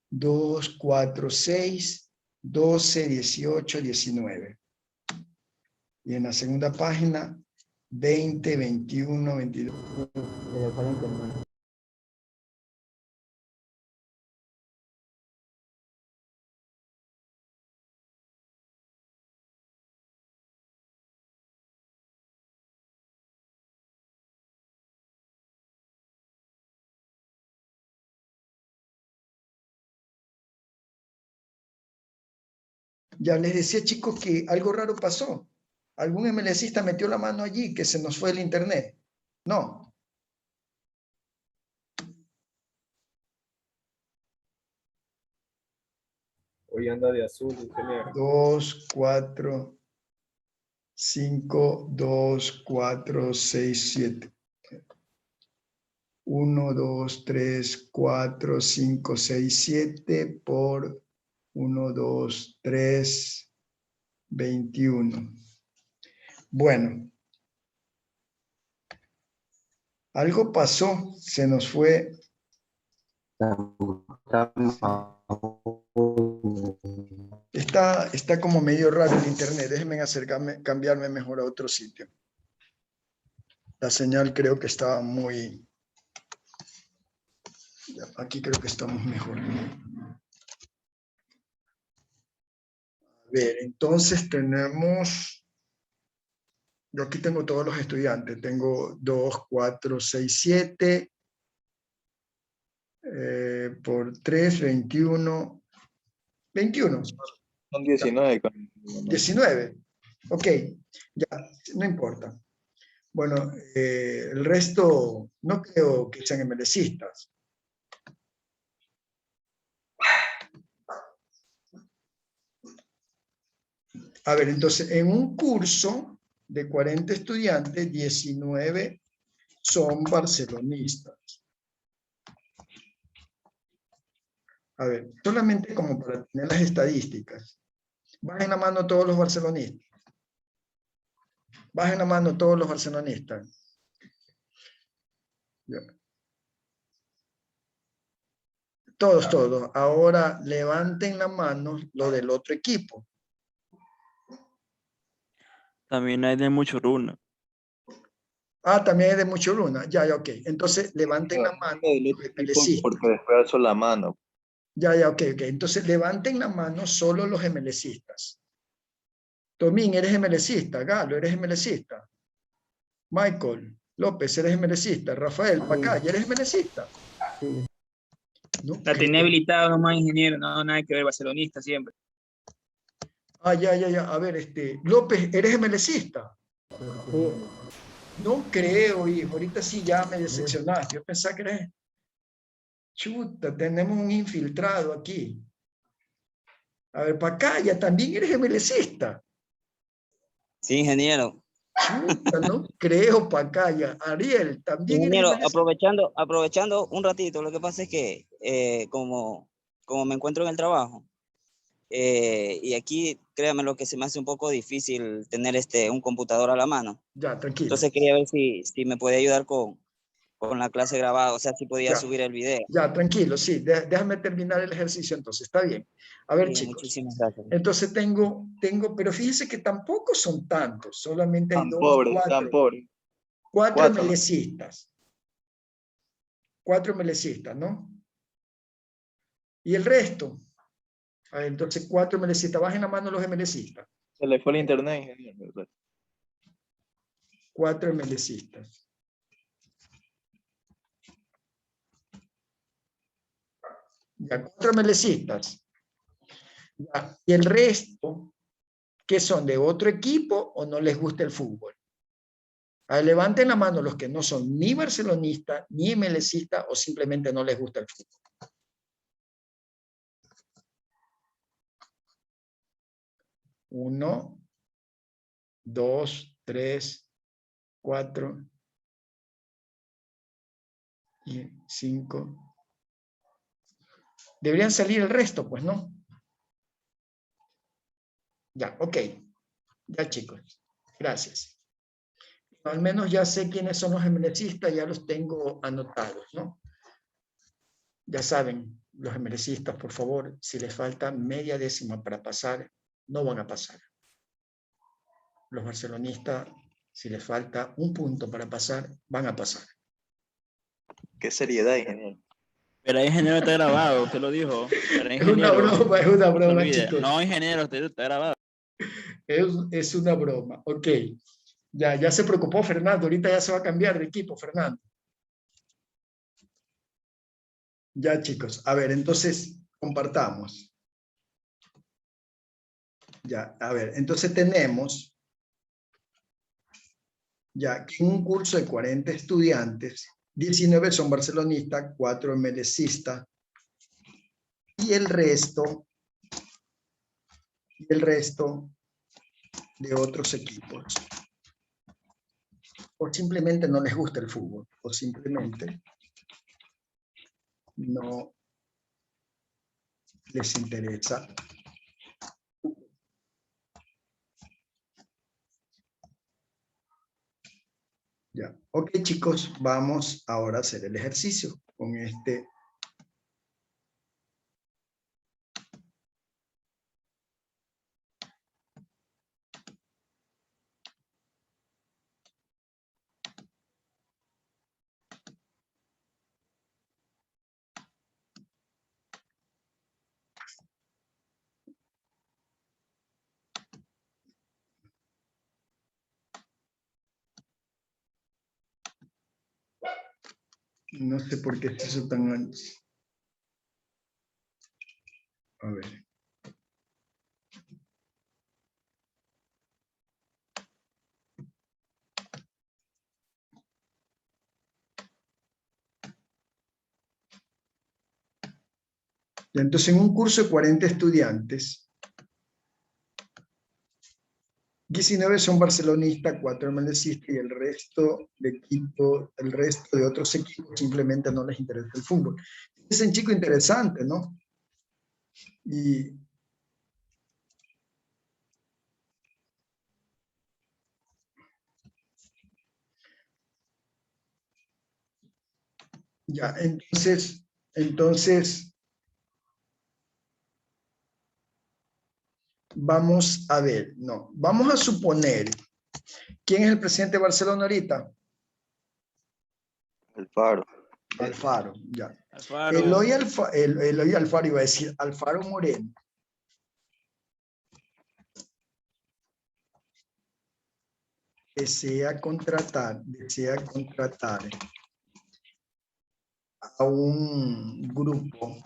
A: 2, 4, 6, 12, 18, 19. Y en la segunda página, 20, 21, 22.
D: Desde 40 hermano.
A: Ya les decía, chicos, que algo raro pasó. ¿Algún MLCista metió la mano allí que se nos fue el internet? No.
F: Hoy anda de azul, ingeniero.
A: 2, 4, 5, 2, 4, 6, 7. 1, 2, 3, 4, 5, 6, 7 por 1, 2, 3, 21. Bueno. Algo pasó, se nos fue. Está como medio raro el internet. Déjenme cambiarme mejor a otro sitio. La señal creo que estaba muy... Aquí creo que estamos mejor. A ver, entonces tenemos... Yo aquí tengo todos los estudiantes. Tengo 2, 4, 6, 7. Por 3, 21. 21.
C: Son 19.
A: 19. Ok, ya, no importa. Bueno, el resto no creo que sean MLCistas. A ver, entonces, en un curso de 40 estudiantes, 19 son barcelonistas. A ver, solamente como para tener las estadísticas. Bajen la mano todos los barcelonistas. Bajen la mano todos los barcelonistas. Ya. Todos. Ahora levanten la mano lo del otro equipo.
H: También hay de Muchuruna.
A: Ah, también es de mucho luna. Ya, ok. Entonces levanten la mano los MLCistas.
C: Porque después alzo la mano.
A: Ya, ok. Entonces levanten la mano solo los MLCistas. Tomín, ¿eres MLCista? Galo, ¿eres MLCista? Michael López, ¿eres MLCista? Rafael Pacay, ¿eres MLCista?
D: Sí.
A: No
E: La tenía
A: creo.
E: habilitada nomás, ingeniero. No, nada que ver, barcelonista siempre.
A: Ah, ya. A ver, López, ¿eres MLCista?
D: Sí.
A: No creo, hijo. Ahorita sí ya me decepcionaste. Yo pensaba que eres... Chuta, tenemos un infiltrado aquí. A ver, Pacaya, ¿también eres MLCista?
H: Sí, ingeniero.
A: Chuta, no creo, Pacaya. Ariel, ¿también eres
H: Ingeniero,
A: MLCista?
H: aprovechando un ratito, lo que pasa es que como me encuentro en el trabajo, y aquí, créame lo que se me hace un poco difícil tener un computador a la mano.
A: Ya, tranquilo.
H: Entonces quería ver si me puede ayudar con la clase grabada, o sea, si podía
A: Ya.
H: subir el video.
A: Ya, tranquilo, sí. Déjame terminar el ejercicio entonces. Está bien. A ver,
H: Sí,
A: chicos.
H: muchísimas gracias.
A: Entonces tengo, pero fíjense que tampoco son tantos. Solamente hay
C: Tan
A: 2,
C: pobre,
A: 4.
C: tan pobre.
A: 4
C: Cuatro.
A: MLCistas. 4 MLCistas, ¿no? Y el resto. A ver, entonces 4 MLCistas. Bajen la mano los MLCistas.
C: Se le fue el internet, ingeniero.
A: 4 MLCistas. Ya, 4 MLCistas. Ya. Y el resto, ¿qué son? ¿De otro equipo o no les gusta el fútbol? A ver, levanten la mano los que no son ni barcelonistas, ni MLCistas o simplemente no les gusta el fútbol. 1, 2, 3, 4 y 5. Deberían salir el resto, pues, ¿no? Ya, ok. Ya, chicos. Gracias. Al menos ya sé quiénes son los MLCistas, ya los tengo anotados, ¿no? Ya saben, los MLCistas, por favor, si les falta media décima para pasar, no van a pasar. Los barcelonistas, si les falta un punto para pasar, van a pasar.
C: Qué seriedad, ingeniero.
H: Pero ahí, ingeniero, está grabado, usted lo dijo. Pero ahí,
A: Es una
H: ingeniero,
A: broma, chicos.
H: no, ingeniero, usted está grabado.
A: Es una broma. Ok. Ya se preocupó Fernando. Ahorita ya se va a cambiar de equipo, Fernando. Ya, chicos. A ver, entonces, compartamos. Ya, a ver, entonces tenemos ya que en un curso de 40 estudiantes, 19 son barcelonistas, 4 melecistas, y el resto de otros equipos. O simplemente no les gusta el fútbol, o simplemente no les interesa. Ya, ok chicos, vamos ahora a hacer el ejercicio con este. No sé por qué se hizo tan ancho. A ver. Y entonces en un curso de 40 estudiantes, 19 son barcelonistas, 4 melecistas y el resto de otros equipos simplemente no les interesa el fútbol. Es un chico interesante, ¿no? Y ya, entonces vamos a ver, no, vamos a suponer, ¿quién es el presidente de Barcelona ahorita?
C: Alfaro.
A: Alfaro, ya.
B: Alfaro.
A: Eloy Alfaro iba a decir, Alfaro Moreno. Desea contratar a un grupo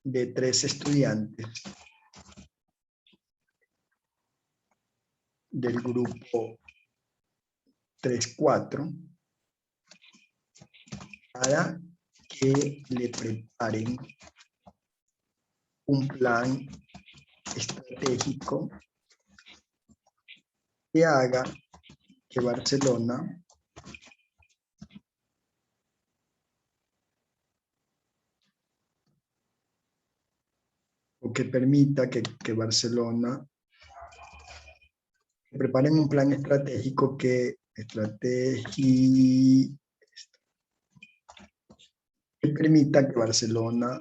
A: de 3 estudiantes del grupo 3-4 para que le preparen un plan estratégico que haga que Barcelona o que permita que Barcelona preparen un plan estratégico que permita que Barcelona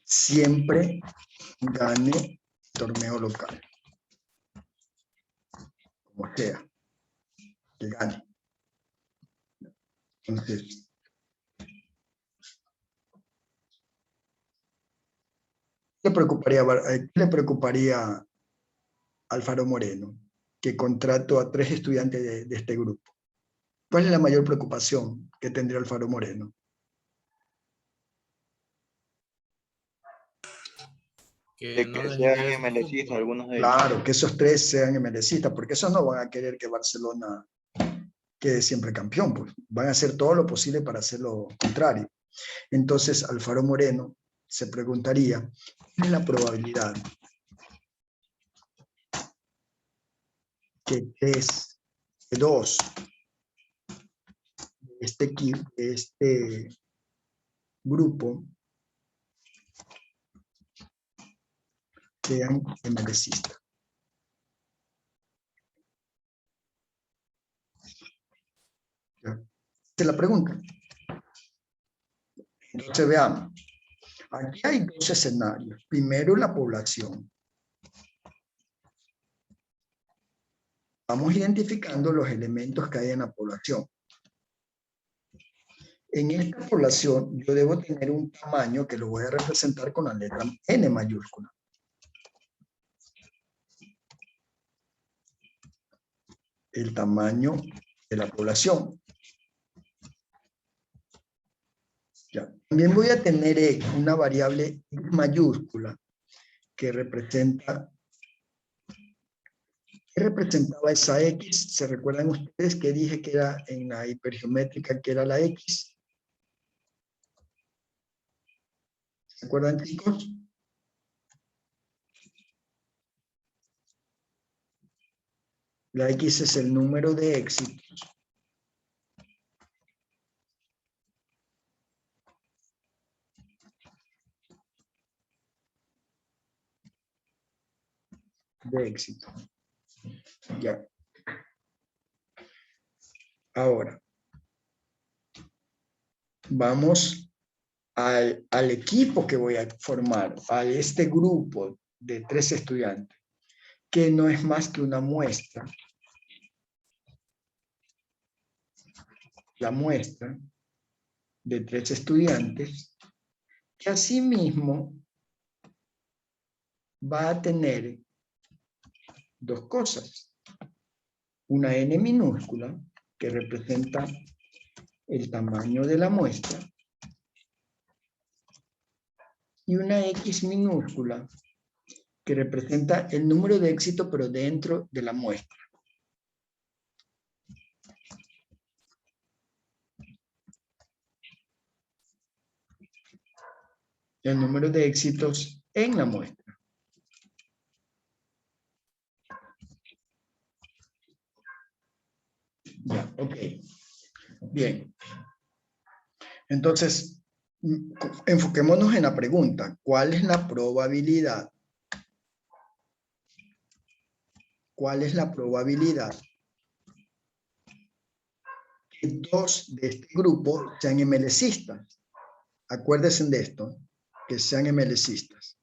A: siempre gane torneo local. Como sea, que gane. Entonces, ¿qué le preocuparía a Alfaro Moreno? Que contrato a 3 estudiantes de este grupo. ¿Cuál es la mayor preocupación que tendría Alfaro Moreno?
B: Que
C: De
B: no
C: que
B: les
C: sean
B: interesa el
C: MLCistas,
B: fútbol.
C: algunos de ellos.
A: Claro, que esos 3 sean MLCistas, porque esos no van a querer que Barcelona quede siempre campeón, pues van a hacer todo lo posible para hacer lo contrario. Entonces, Alfaro Moreno se preguntaría, ¿cuál es la probabilidad que 2 de este equipo, de este grupo, sean MLCistas? Se la pregunta. Entonces veamos. Aquí hay 2 escenarios. Primero, la población. Vamos identificando los elementos que hay en la población. En esta población yo debo tener un tamaño que lo voy a representar con la letra N mayúscula. El tamaño de la población. Ya. También voy a tener una variable mayúscula que representa, ¿qué representaba esa X? ¿Se recuerdan ustedes que dije que era en la hipergeométrica que era la X? ¿Se acuerdan, chicos? La X es el número de éxitos de éxito. Ya. Ahora, vamos al equipo que voy a formar, a este grupo de 3 estudiantes, que no es más que una muestra. La muestra de 3 estudiantes, que asimismo va a tener 2 cosas. Una n minúscula, que representa el tamaño de la muestra, y una x minúscula, que representa el número de éxito, pero dentro de la muestra. El número de éxitos en la muestra. Ya, ok. Bien. Entonces, enfoquémonos en la pregunta. ¿Cuál es la probabilidad? ¿Cuál es la probabilidad que 2 de este grupo sean MLCistas? Acuérdense de esto, que sean MLCistas.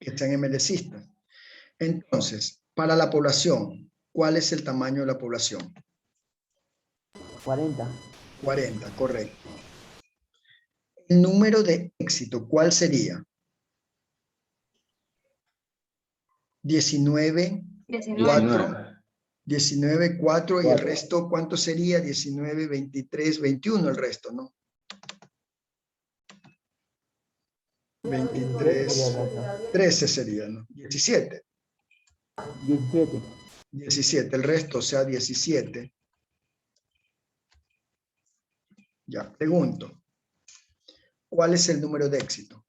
A: Que sean MLCistas. Entonces, para la población, ¿cuál es el tamaño de la población?
D: 40.
A: 40, correcto. El número de éxito, ¿cuál sería? 19, 4, 19, 4 y el resto, ¿cuánto sería? 19, 23, 21 el resto, ¿no? 23, 13 sería, ¿no? 17.
D: 17.
A: 17, el resto, o sea, 17. Ya, pregunto. ¿Cuál es el número de éxito?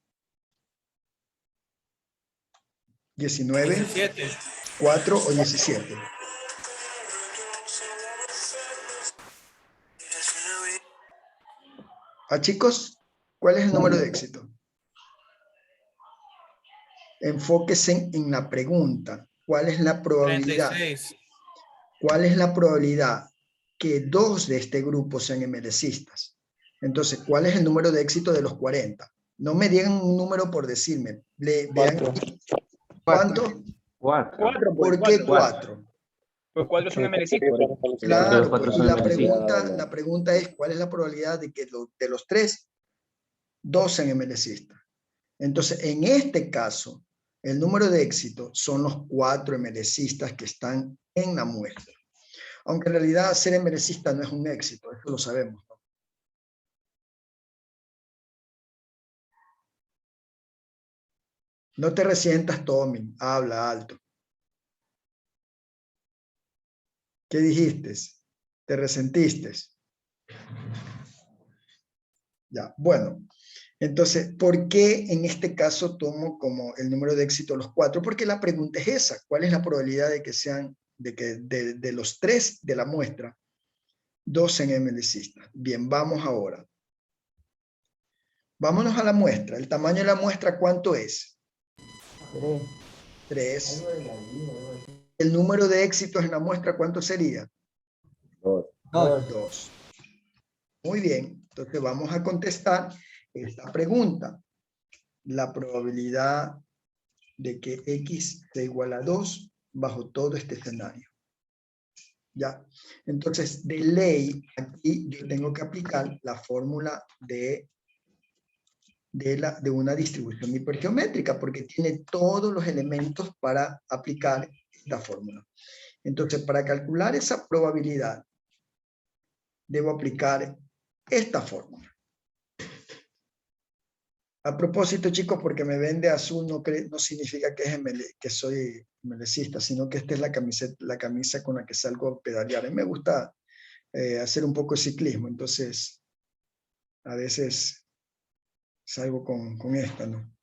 A: 19,
B: 17.
A: 4 o 17. Chicos, ¿cuál es el número de éxito? Enfóquense en la pregunta. ¿Cuál es la probabilidad?
B: 36.
A: ¿Cuál es la probabilidad que 2 de este grupo sean MLCistas? Entonces, ¿cuál es el número de éxito de los 40? No me digan un número por decirme. Vean. ¿Cuánto?
F: 4.
A: ¿Por qué 4?
E: Pues 4 son MLCistas.
A: Claro, pues, y la pregunta es, ¿cuál es la probabilidad de que de los 3, 2 sean MLCistas? Entonces, en este caso, el número de éxito son los 4 MLCistas que están en la muestra. Aunque en realidad ser MLCista no es un éxito, eso lo sabemos, ¿no? No te resientas, Tommy, habla alto. ¿Qué dijiste? ¿Te resentiste? Ya, bueno. Entonces, ¿por qué en este caso tomo como el número de éxito los 4? Porque la pregunta es esa. ¿Cuál es la probabilidad de que sean, de los 3 de la muestra, 2 sean MLCistas? Bien, vamos ahora. Vámonos a la muestra. ¿El tamaño de la muestra cuánto es? 3. ¿El número de éxitos en la muestra cuánto sería? 2. Muy bien. Entonces vamos a contestar esta pregunta. La probabilidad de que X sea igual a 2 bajo todo este escenario. Ya. Entonces, de ley, aquí yo tengo que aplicar la fórmula de de una distribución hipergeométrica, porque tiene todos los elementos para aplicar esta fórmula. Entonces, para calcular esa probabilidad, debo aplicar esta fórmula. A propósito, chicos, porque me ven de azul no significa que soy melecista, sino que esta es la camisa con la que salgo a pedalear. A mí me gusta hacer un poco de ciclismo, entonces a veces salgo con esta, ¿no?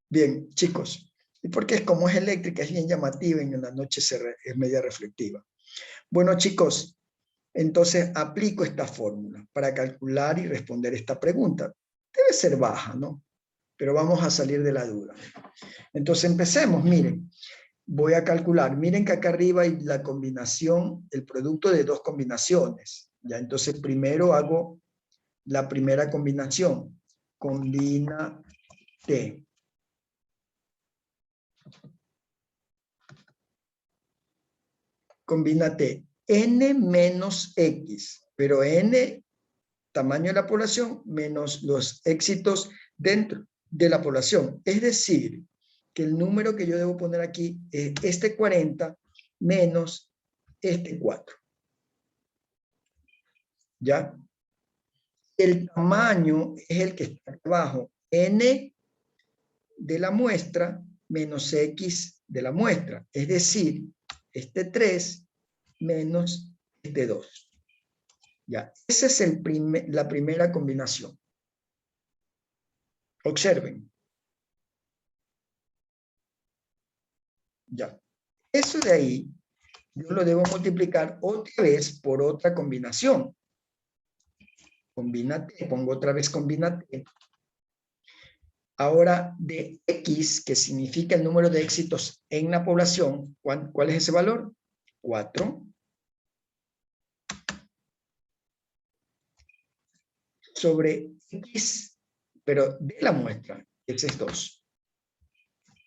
A: Bien, chicos, y porque como es eléctrica, es bien llamativa y en la noche es media reflectiva. Bueno, chicos, entonces aplico esta fórmula para calcular y responder esta pregunta. Debe ser baja, ¿no? Pero vamos a salir de la duda. Entonces empecemos, miren. Voy a calcular. Miren que acá arriba hay la combinación, el producto de dos combinaciones. ¿Ya? Entonces primero hago la primera combinación. Combina T. Combina T. N menos X. Pero N, tamaño de la población, menos los éxitos dentro de la población. Es decir, que el número que yo debo poner aquí es este 40 menos este 4. ¿Ya? El tamaño es el que está abajo. N de la muestra menos X de la muestra. Es decir, este 3 menos este 2. Ya, esa es la primera combinación. Observen. Ya. Eso de ahí, yo lo debo multiplicar otra vez por otra combinación. Combínate, pongo otra vez combínate. Ahora, de X, que significa el número de éxitos en la población, ¿cuál es ese valor? 4. Sobre X, pero de la muestra, X es 2.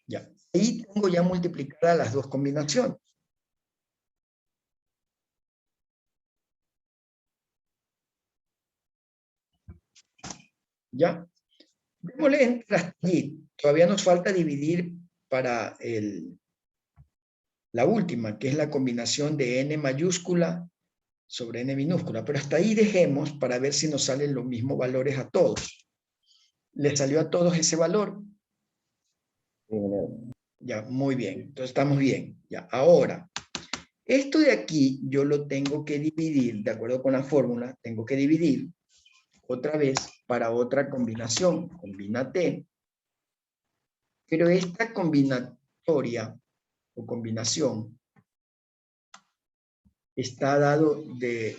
A: Ya. Ahí tengo ya multiplicadas las dos combinaciones. ¿Ya? Démosle enter hasta allí. Todavía nos falta dividir para la última, que es la combinación de n mayúscula sobre n minúscula. Pero hasta ahí dejemos para ver si nos salen los mismos valores a todos. ¿Les salió a todos ese valor? Ya, muy bien. Entonces estamos bien. Ya, ahora, esto de aquí yo lo tengo que dividir, de acuerdo con la fórmula, tengo que dividir otra vez para otra combinación. Combina T. Pero esta combinatoria o combinación está dado de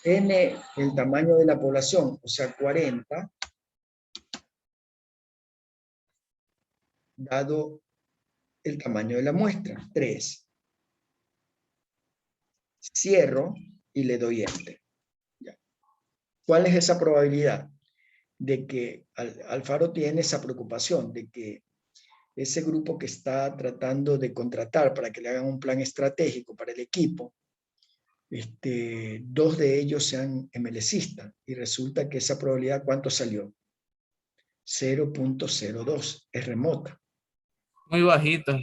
A: n, el tamaño de la población, o sea, 40, dado el tamaño de la muestra, 3. Cierro y le doy enter. Ya. ¿Cuál es esa probabilidad? De que Alfaro tiene esa preocupación, de que ese grupo que está tratando de contratar para que le hagan un plan estratégico para el equipo, 2 de ellos sean MLCistas, y resulta que esa probabilidad, ¿cuánto salió? 0.02, es remota.
B: Muy bajita.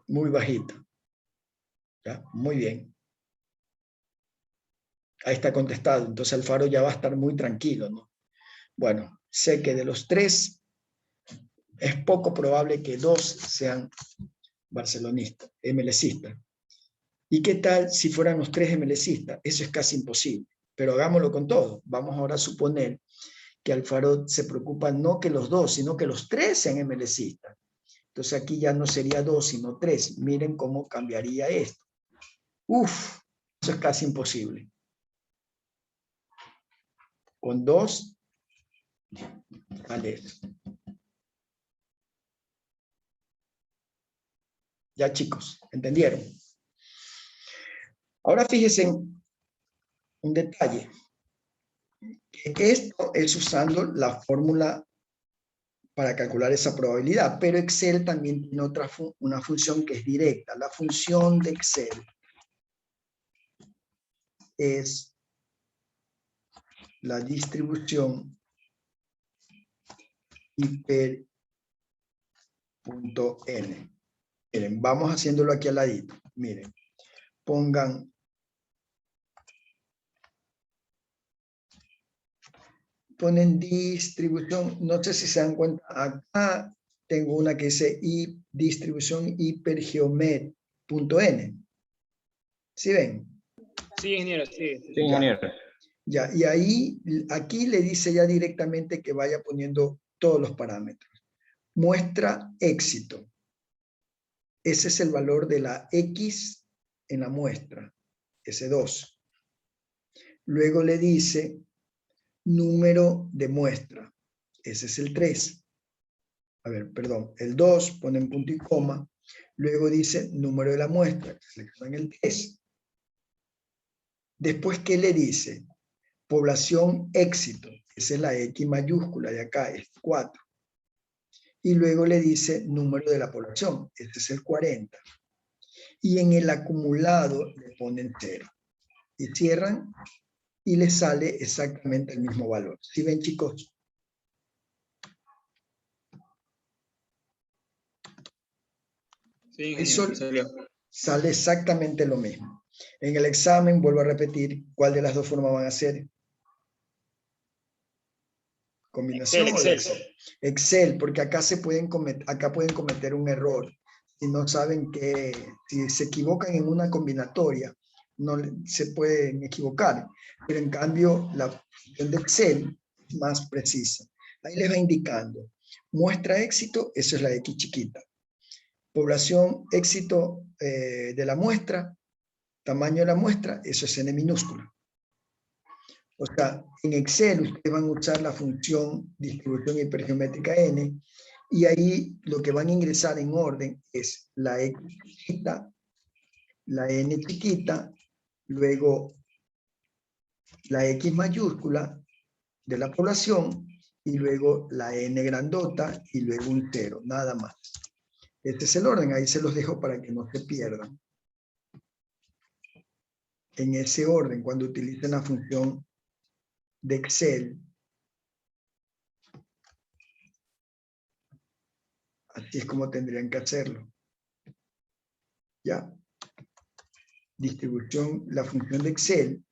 A: Muy bajita. ¿Ya? Muy bien. Ahí está contestado, entonces Alfaro ya va a estar muy tranquilo, ¿no? Bueno, sé que de los 3 es poco probable que 2 sean barcelonistas, MLCistas. ¿Y qué tal si fueran los 3 MLCistas? Eso es casi imposible, pero hagámoslo con todo. Vamos ahora a suponer que Alfaro se preocupa no que los 2, sino que los 3 sean MLCistas. Entonces aquí ya no sería 2, sino 3. Miren cómo cambiaría esto. Uf, eso es casi imposible. Con 2, vale eso. Ya, chicos, ¿entendieron? Ahora fíjense en un detalle. Esto es usando la fórmula para calcular esa probabilidad, pero Excel también tiene una función que es directa. La función de Excel es la distribución hiper.n. Miren, vamos haciéndolo aquí al ladito. Miren, ponen distribución, no sé si se dan cuenta, acá tengo una que dice distribución hipergeomet.n. ¿Sí ven?
E: Sí, ingeniero, sí.
F: Sí, ingeniero.
A: Ya, y ahí, aquí le dice ya directamente que vaya poniendo todos los parámetros. Muestra éxito. Ese es el valor de la X en la muestra, S2. Luego le dice número de muestra. Ese es el 3. A ver, perdón, el 2, ponen punto y coma. Luego dice número de la muestra, seleccionan el 3. Después, ¿qué le dice? Población éxito, esa es la X mayúscula de acá, es 4. Y luego le dice número de la población, este es el 40. Y en el acumulado le ponen 0. Y cierran y les sale exactamente el mismo valor. ¿Sí ven, chicos?
E: Sí,
A: Eso
E: ingeniero, salió.
A: sale exactamente lo mismo. En el examen, vuelvo a repetir, ¿cuál de las dos formas van a ser? ¿Combinación o
E: Excel.
A: Excel, porque acá pueden cometer un error. Si no saben si se equivocan en una combinatoria, no se pueden equivocar. Pero en cambio, la función de Excel es más precisa. Ahí les va indicando. Muestra éxito, eso es la X chiquita. Población éxito de la muestra, tamaño de la muestra, eso es N minúscula. O sea, en Excel ustedes van a usar la función distribución hipergeométrica N y ahí lo que van a ingresar en orden es la X chiquita, la N chiquita, luego la X mayúscula de la población y luego la N grandota y luego un 0, nada más. Este es el orden, ahí se los dejo para que no se pierdan. En ese orden, cuando utilicen la función de Excel, así es como tendrían que hacerlo. ¿Ya? Distribución, la función de Excel,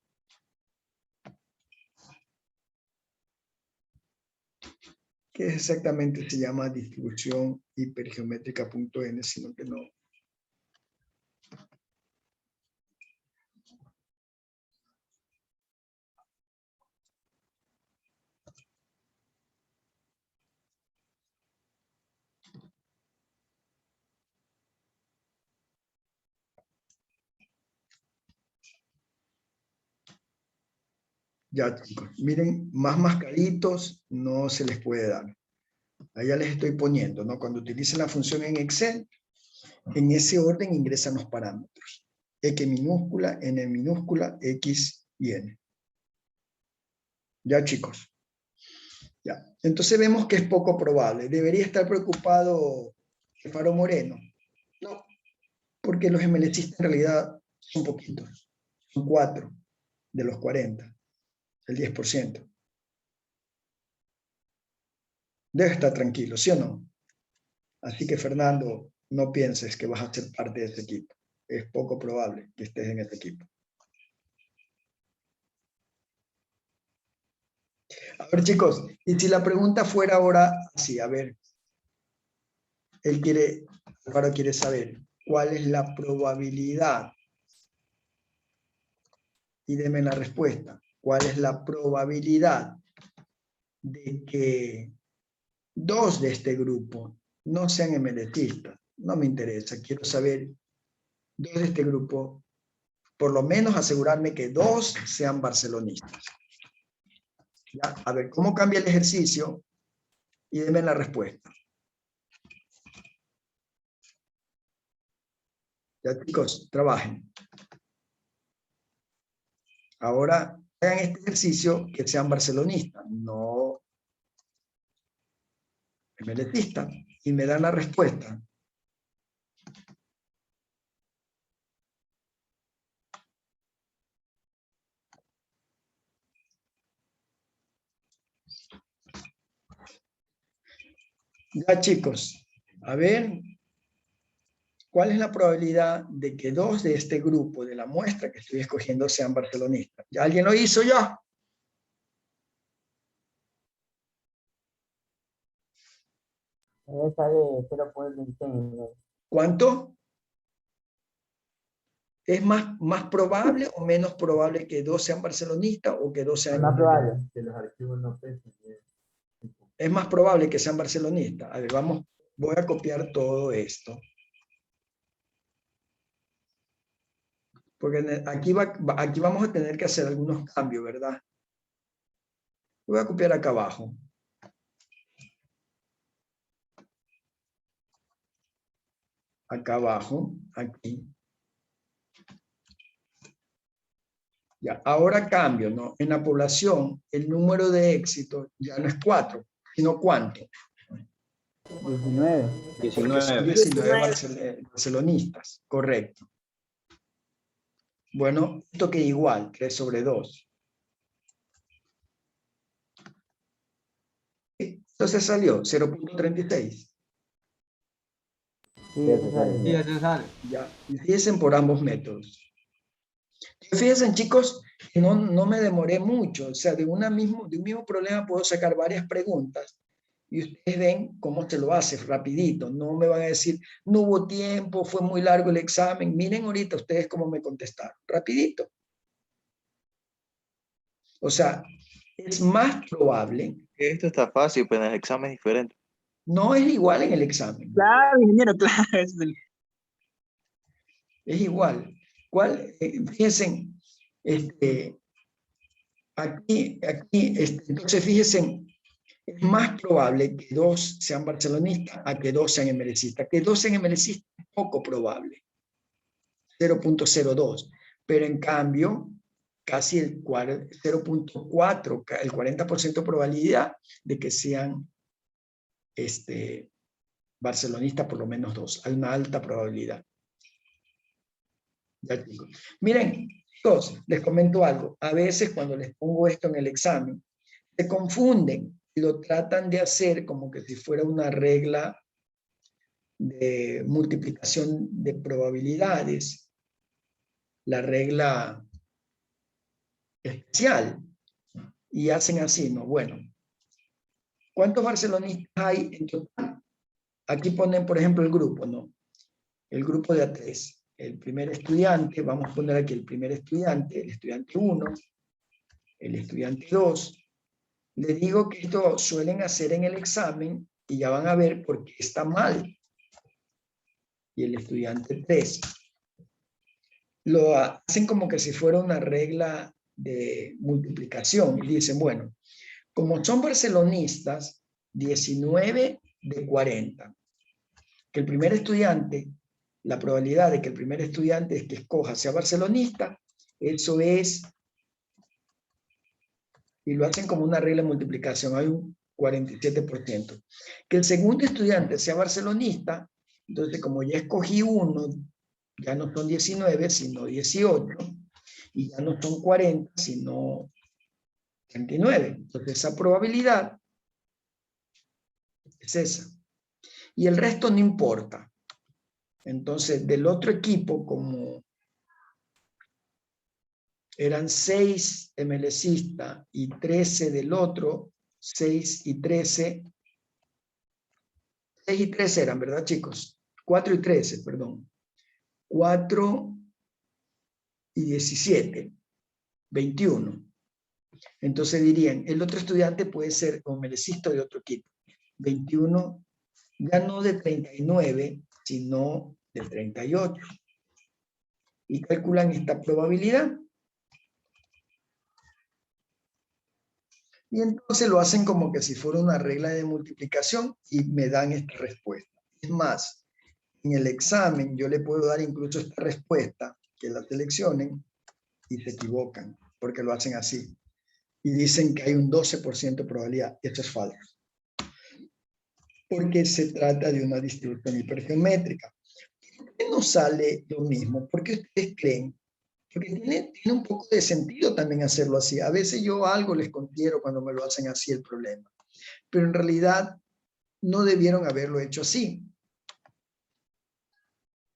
A: que exactamente se llama distribución hipergeométrica.n, sino que no. Ya, chicos, miren, más mascaditos no se les puede dar. Allá les estoy poniendo, ¿no? Cuando utilicen la función en Excel, en ese orden ingresan los parámetros. X minúscula, N minúscula, X y N. Ya, chicos. Ya. Entonces vemos que es poco probable. ¿Debería estar preocupado Faro Moreno? No, porque los MLCistas en realidad son poquitos. Son 4 de los 40, el 10%. Debe estar tranquilo, ¿sí o no? Así que, Fernando, no pienses que vas a ser parte de ese equipo. Es poco probable que estés en ese equipo. A ver, chicos, y si la pregunta fuera ahora así, a ver, Álvaro quiere saber cuál es la probabilidad, y deme la respuesta, cuál es la probabilidad de que 2 de este grupo no sean MLCistas. No me interesa, quiero saber 2 de este grupo, por lo menos asegurarme que 2 sean barcelonistas. ¿Ya? A ver, ¿cómo cambia el ejercicio? Y denme la respuesta. Ya, chicos, trabajen. Ahora, hagan este ejercicio que sean barcelonistas, no MLCistas. Y me dan la respuesta. Ya, chicos, a ver, ¿cuál es la probabilidad de que 2 de este grupo de la muestra que estoy escogiendo sean barcelonistas? ¿Ya alguien lo hizo ya?
D: Esa de 0.26.
A: ¿Cuánto? ¿Es más probable o menos probable que 2 sean barcelonistas o que 2 sean...
D: Más probable.
A: Es más probable que sean barcelonistas. A ver, vamos, voy a copiar todo esto. Porque aquí vamos a tener que hacer algunos cambios, ¿verdad? Voy a copiar acá abajo. Acá abajo, aquí. Ya, ahora cambio, ¿no? En la población, el número de éxitos ya no es 4, sino ¿cuánto?
D: 19.
A: Porque son 19 barcelonistas, correcto. Bueno, esto queda igual, 3 sobre 2. Entonces salió 0.36.
D: Sí, eso sale.
A: Ya, y fíjense por ambos métodos. Fíjense, chicos, que no me demoré mucho. O sea, de un mismo problema puedo sacar varias preguntas y ustedes ven cómo se lo hace rapidito. No me van a decir, no hubo tiempo, fue muy largo el examen. Miren ahorita ustedes cómo me contestaron. Rapidito. O sea, es más probable.
C: Esto está fácil, pero en el examen es diferente.
A: No es igual en el examen.
H: Claro, ingeniero, claro.
A: Es igual. Fíjense, entonces fíjense, es más probable que 2 sean barcelonistas a que 2 sean emelecistas. Que 2 sean emelecistas es poco probable, 0.02. Pero en cambio, casi el 0.4, el 40% de probabilidad de que sean barcelonistas por lo menos 2. Hay una alta probabilidad. Ya, chicos. Miren, chicos, les comento algo. A veces cuando les pongo esto en el examen, se confunden y lo tratan de hacer como que si fuera una regla de multiplicación de probabilidades, la regla especial, y hacen así, ¿no? Bueno, ¿cuántos barcelonistas hay en total? Aquí ponen, por ejemplo, el grupo, ¿no? El grupo de A3. El primer estudiante, vamos a poner aquí el primer estudiante, el estudiante 1, el estudiante 2. Les digo que esto suelen hacer en el examen y ya van a ver por qué está mal. Y el estudiante 3. Lo hacen como que si fuera una regla de multiplicación. Y dicen, bueno, como son barcelonistas, 19 de 40. Que el primer estudiante, la probabilidad de que el primer estudiante que escoja sea barcelonista, eso es, y lo hacen como una regla de multiplicación, hay un 47%. Que el segundo estudiante sea barcelonista, entonces como ya escogí uno, ya no son 19, sino 18, y ya no son 40, sino 39. Entonces esa probabilidad es esa. Y el resto no importa. Entonces, del otro equipo, como eran 6 MLCistas y 13 del otro, 6 y 13 eran, ¿verdad, chicos? 4 y 13, perdón. 4 y 17, 21. Entonces dirían, el otro estudiante puede ser como melecista de otro equipo. 21, ya no de 39, sino de 38. Y calculan esta probabilidad. Y entonces lo hacen como que si fuera una regla de multiplicación y me dan esta respuesta. Es más, en el examen yo le puedo dar incluso esta respuesta, que la seleccionen y se equivocan, porque lo hacen así. Y dicen que hay un 12% de probabilidad. Esto es falso. Porque se trata de una distribución hipergeométrica. ¿Por qué no sale lo mismo? ¿Por qué ustedes creen? Porque tiene un poco de sentido también hacerlo así. A veces yo algo les considero cuando me lo hacen así el problema. Pero en realidad no debieron haberlo hecho así.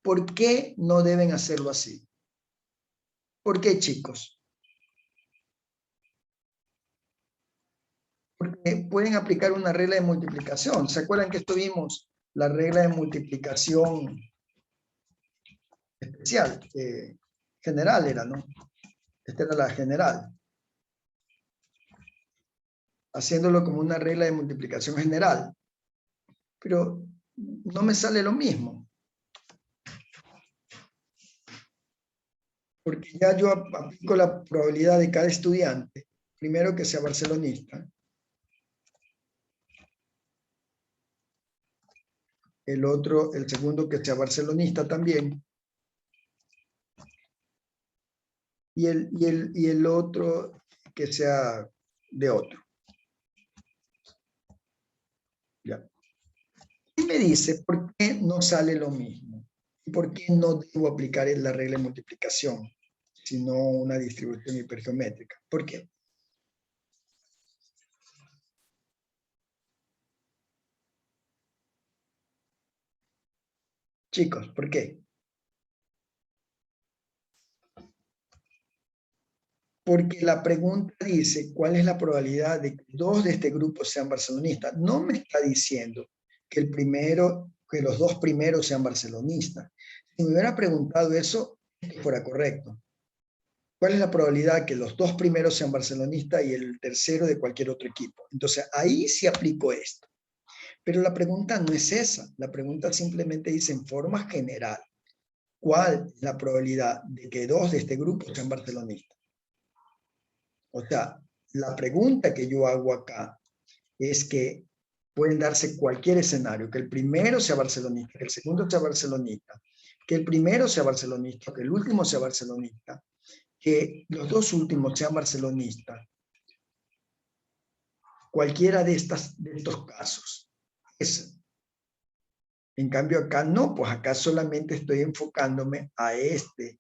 A: ¿Por qué no deben hacerlo así? ¿Por qué, chicos? Porque pueden aplicar una regla de multiplicación. ¿Se acuerdan que estuvimos la regla de multiplicación especial? General era, ¿no? Esta era la general. Haciéndolo como una regla de multiplicación general. Pero no me sale lo mismo. Porque ya yo aplico la probabilidad de cada estudiante. Primero que sea barcelonista. El segundo que sea barcelonista también. Y el otro que sea de otro. Ya. Y me dice, ¿por qué no sale lo mismo? ¿Y por qué no debo aplicar la regla de multiplicación, sino una distribución hipergeométrica? ¿Por qué? Chicos, ¿por qué? Porque la pregunta dice, ¿cuál es la probabilidad de que dos de este grupo sean barcelonistas? No me está diciendo que los dos primeros sean barcelonistas. Si me hubiera preguntado eso, fuera correcto. ¿Cuál es la probabilidad que los dos primeros sean barcelonistas y el tercero de cualquier otro equipo? Entonces, ahí sí aplico esto. Pero la pregunta no es esa. La pregunta simplemente dice en forma general, ¿cuál es la probabilidad de que dos de este grupo sean barcelonistas? O sea, la pregunta que yo hago acá es que pueden darse cualquier escenario, que el primero sea barcelonista, que el segundo sea barcelonista, que el primero sea barcelonista, que el último sea barcelonista, que los dos últimos sean barcelonistas. Cualquiera de estos casos. En cambio acá no, pues acá solamente estoy enfocándome a este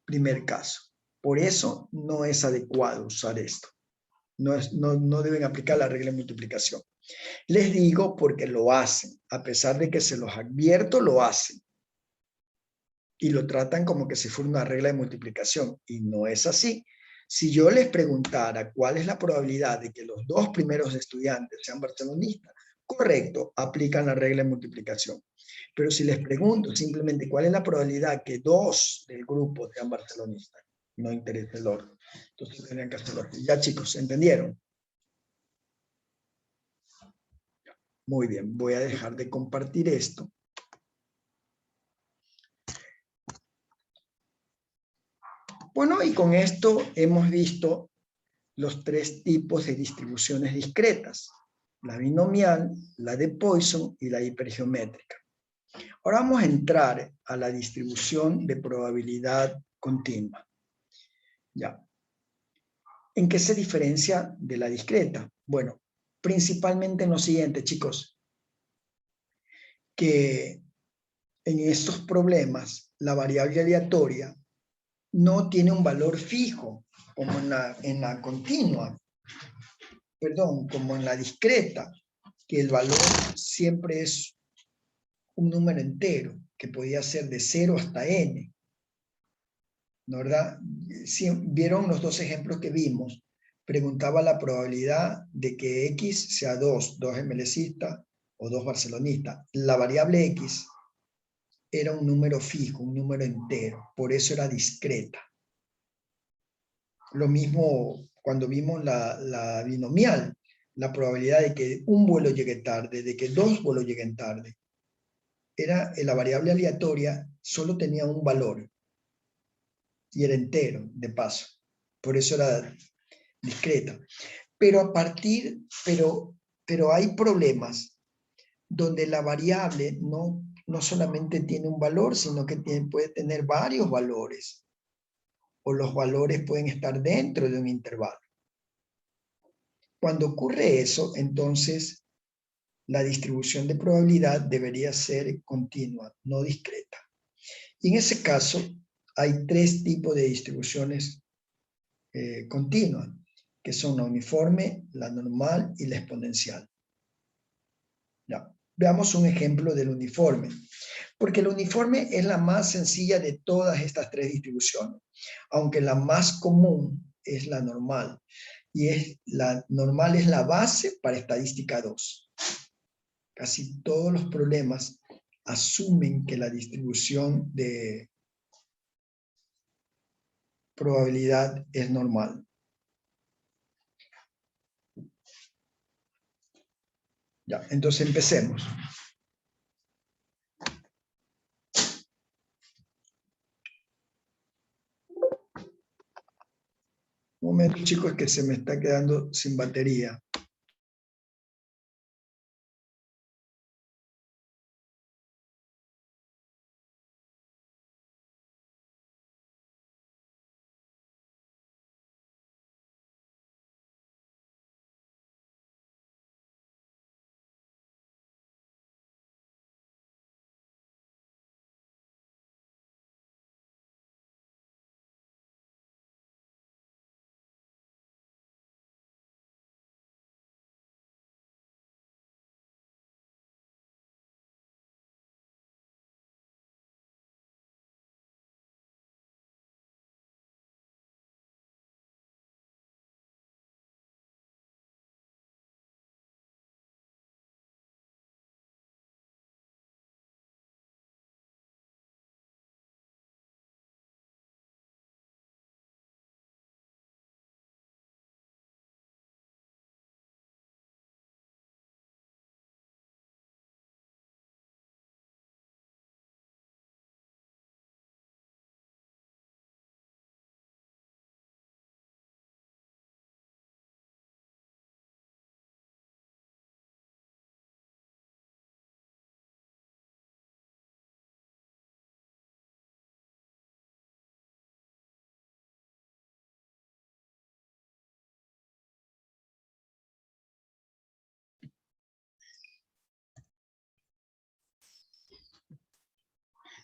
A: primer caso. Por eso no es adecuado usar esto. No deben aplicar la regla de multiplicación. Les digo porque lo hacen. A pesar de que se los advierto, lo hacen. Y lo tratan como que si fuera una regla de multiplicación. Y no es así. Si yo les preguntara cuál es la probabilidad de que los dos primeros estudiantes sean barcelonistas, correcto, aplican la regla de multiplicación. Pero si les pregunto simplemente cuál es la probabilidad que dos del grupo sean barcelonistas, no interesa el orden. Entonces tendrían que hacerlo así. Ya, chicos, ¿entendieron? Muy bien, voy a dejar de compartir esto. Bueno, y con esto hemos visto los tres tipos de distribuciones discretas. La binomial, la de Poisson y la hipergeométrica. Ahora vamos a entrar a la distribución de probabilidad continua. Ya. ¿En qué se diferencia de la discreta? Bueno, principalmente en lo siguiente, chicos. Que en estos problemas la variable aleatoria no tiene un valor fijo, como en la continua, perdón, como en la discreta, que el valor siempre es un número entero, que podía ser de 0 hasta n. ¿No, verdad? Si vieron los dos ejemplos que vimos, preguntaba la probabilidad de que X sea 2 MLcistas o 2 barcelonistas. La variable X era un número fijo, un número entero, por eso era discreta. Lo mismo cuando vimos la binomial, la probabilidad de que un vuelo llegue tarde, de que dos vuelos lleguen tarde. La variable aleatoria solo tenía un valor y era entero, de paso. Por eso era discreta. Pero pero hay problemas donde la variable no solamente tiene un valor, sino que puede tener varios valores. O los valores pueden estar dentro de un intervalo. Cuando ocurre eso, entonces la distribución de probabilidad debería ser continua, no discreta. Y en ese caso, hay tres tipos de distribuciones continuas, que son la uniforme, la normal y la exponencial. Ya. Veamos un ejemplo del uniforme, porque el uniforme es la más sencilla de todas estas tres distribuciones, aunque la más común es la normal, y la normal es la base para estadística 2. Casi todos los problemas asumen que la distribución de probabilidad es normal. Ya, entonces empecemos. Un momento, chicos, que se me está quedando sin batería.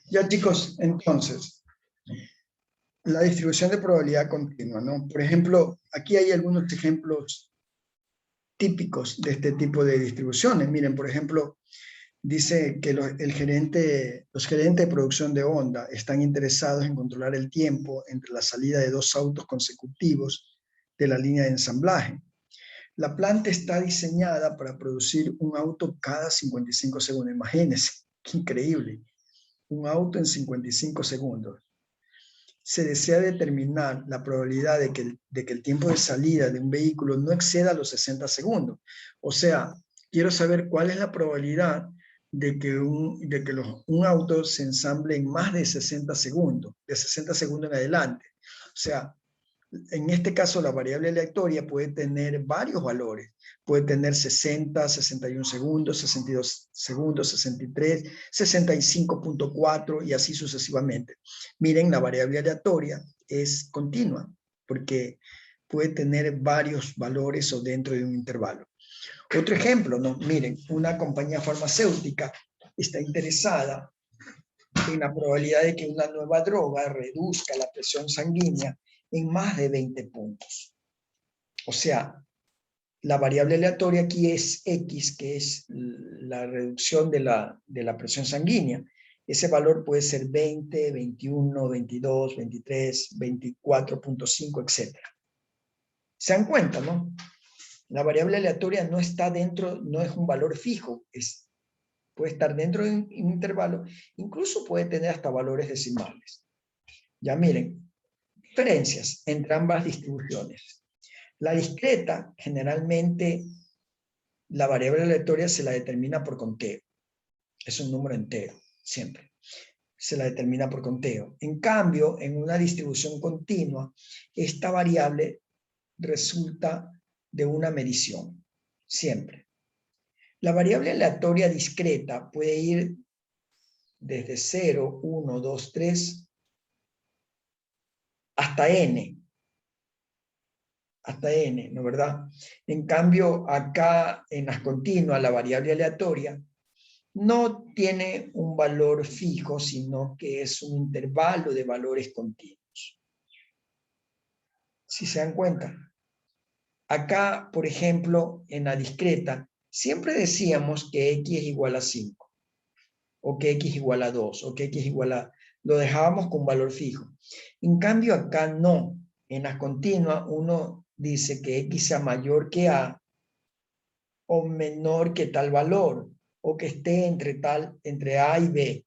A: Ya, chicos, entonces, la distribución de probabilidad continua, ¿no? Por ejemplo, aquí hay algunos ejemplos típicos de este tipo de distribuciones. Miren, por ejemplo, dice que los gerentes de producción de Honda están interesados en controlar el tiempo entre la salida de 2 autos consecutivos de la línea de ensamblaje. La planta está diseñada para producir un auto cada 55 segundos. Imagínense, qué increíble. Un auto en 55 segundos. Se desea determinar la probabilidad de que el tiempo de salida de un vehículo no exceda los 60 segundos. O sea, quiero saber cuál es la probabilidad de que un auto se ensamble en más de 60 segundos, de 60 segundos en adelante. O sea, en este caso la variable aleatoria puede tener varios valores. Puede tener 60, 61 segundos, 62 segundos, 63, 65.4 y así sucesivamente. Miren, la variable aleatoria es continua porque puede tener varios valores o dentro de un intervalo. Otro ejemplo, ¿no? Miren, una compañía farmacéutica está interesada en la probabilidad de que una nueva droga reduzca la presión sanguínea en más de 20 puntos. O sea, la variable aleatoria aquí es X, que es la reducción de la presión sanguínea. Ese valor puede ser 20, 21, 22, 23, 24.5, etc. ¿Se dan cuenta, no? La variable aleatoria no está dentro, no es un valor fijo, puede estar dentro de un intervalo, incluso puede tener hasta valores decimales. Ya miren, diferencias entre ambas distribuciones. La discreta, generalmente, la variable aleatoria se la determina por conteo. Es un número entero, siempre. Se la determina por conteo. En cambio, en una distribución continua, esta variable resulta de una medición, siempre. La variable aleatoria discreta puede ir desde 0, 1, 2, 3, hasta n, ¿no verdad? En cambio, acá en las continuas, la variable aleatoria no tiene un valor fijo, sino que es un intervalo de valores continuos. ¿Sí se dan cuenta? Acá, por ejemplo, en la discreta, Siempre decíamos que x es igual a 5, o que x es igual a 2, o que x es igual a... Lo dejábamos con valor fijo. En cambio acá no. En la continua uno dice que x sea mayor que a o menor que tal valor, o que esté entre a y b.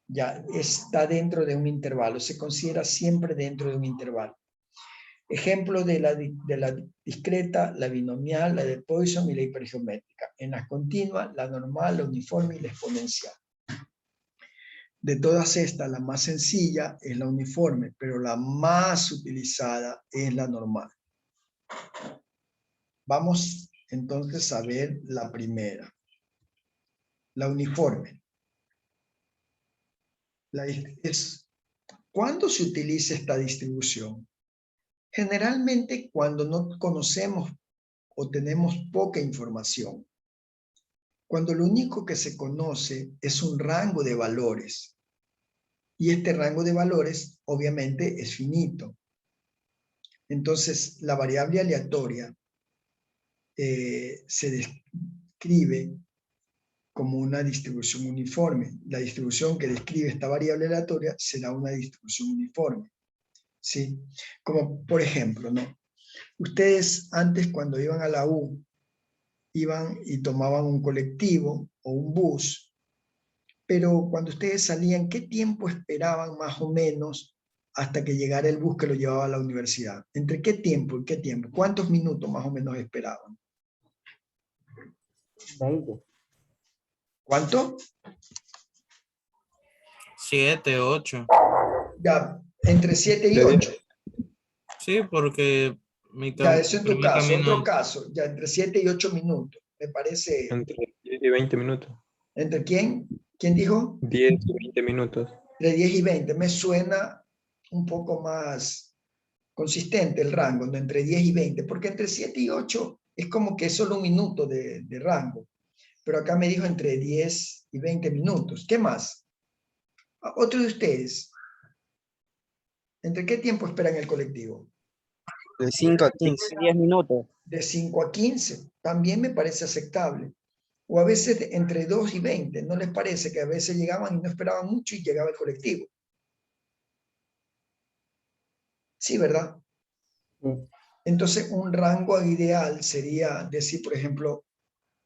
A: Ya está dentro de un intervalo, se considera siempre dentro de un intervalo. Ejemplo de la discreta, la binomial, la de Poisson y la hipergeométrica. En las continuas, la normal, la uniforme y la exponencial. De todas estas, la más sencilla es la uniforme, pero la más utilizada es la normal. Vamos entonces a ver la primera. La uniforme. ¿Cuándo se utiliza esta distribución? Generalmente cuando no conocemos o tenemos poca información. Cuando lo único que se conoce es un rango de valores. Y este rango de valores obviamente es finito. Entonces la variable aleatoria se describe como una distribución uniforme. La distribución que describe esta variable aleatoria será una distribución uniforme. ¿Sí? Como por ejemplo, ¿no? Ustedes antes cuando iban a la U, iban y tomaban un colectivo o un bus, pero cuando ustedes salían, ¿qué tiempo esperaban más o menos hasta que llegara el bus que lo llevaba a la universidad? ¿Entre qué tiempo y qué tiempo? ¿Cuántos minutos más o menos esperaban?
D: 20.
A: ¿Cuánto?
B: 7, 8.
A: Ya, entre 7 y
F: De
A: 8.
B: Sí, porque
A: Ya, eso en tu
B: primer
A: caso.
B: camino
A: Otro caso, ya entre 7 y 8 minutos. Me parece...
F: Entre 10 y 20 minutos.
A: ¿Entre quién? ¿Quién dijo?
F: 10 y 20 minutos.
A: Entre 10 y 20. Me suena un poco más consistente el rango, ¿no? Entre 10 y 20, porque entre 7 y 8 es como que es solo un minuto de rango. Pero acá me dijo entre 10 y 20 minutos. ¿Qué más? Otro de ustedes. ¿Entre qué tiempo esperan el colectivo?
H: De 5 a 15. 10 minutos.
A: De 5 a 15. También me parece aceptable. O a veces entre 2 y 20. ¿No les parece que a veces llegaban y no esperaban mucho y llegaba el colectivo? Sí, ¿verdad?
D: Sí.
A: Entonces, un rango ideal sería decir, por ejemplo,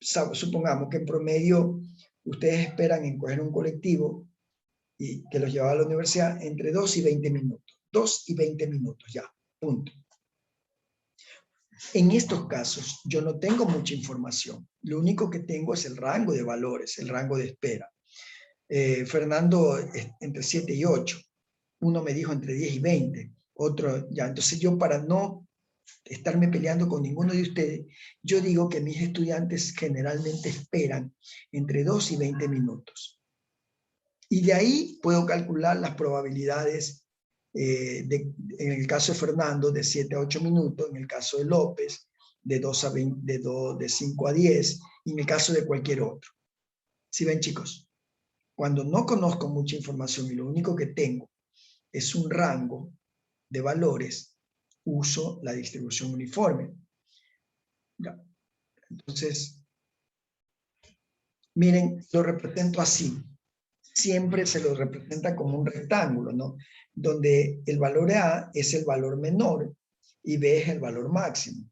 A: supongamos que en promedio ustedes esperan en coger un colectivo y que los llevaba a la universidad entre 2 y 20 minutos. 2 y 20 minutos, ya, punto. En estos casos, yo no tengo mucha información. Lo único que tengo es el rango de valores, el rango de espera. Fernando, entre 7 y 8. Uno me dijo entre 10 y 20. Otro, ya. Entonces yo, para no estarme peleando con ninguno de ustedes, yo digo que mis estudiantes generalmente esperan entre 2 y 20 minutos. Y de ahí puedo calcular las probabilidades, en el caso de Fernando, de 7 a 8 minutos, en el caso de López, de 2 a 20, de 5 a 10, y en el caso de cualquier otro. ¿Sí ven, chicos? Cuando no conozco mucha información y lo único que tengo es un rango de valores, uso la distribución uniforme. Ya. Entonces, miren, lo represento así. Siempre se lo representa como un rectángulo, ¿no? Donde el valor A es el valor menor y B es el valor máximo.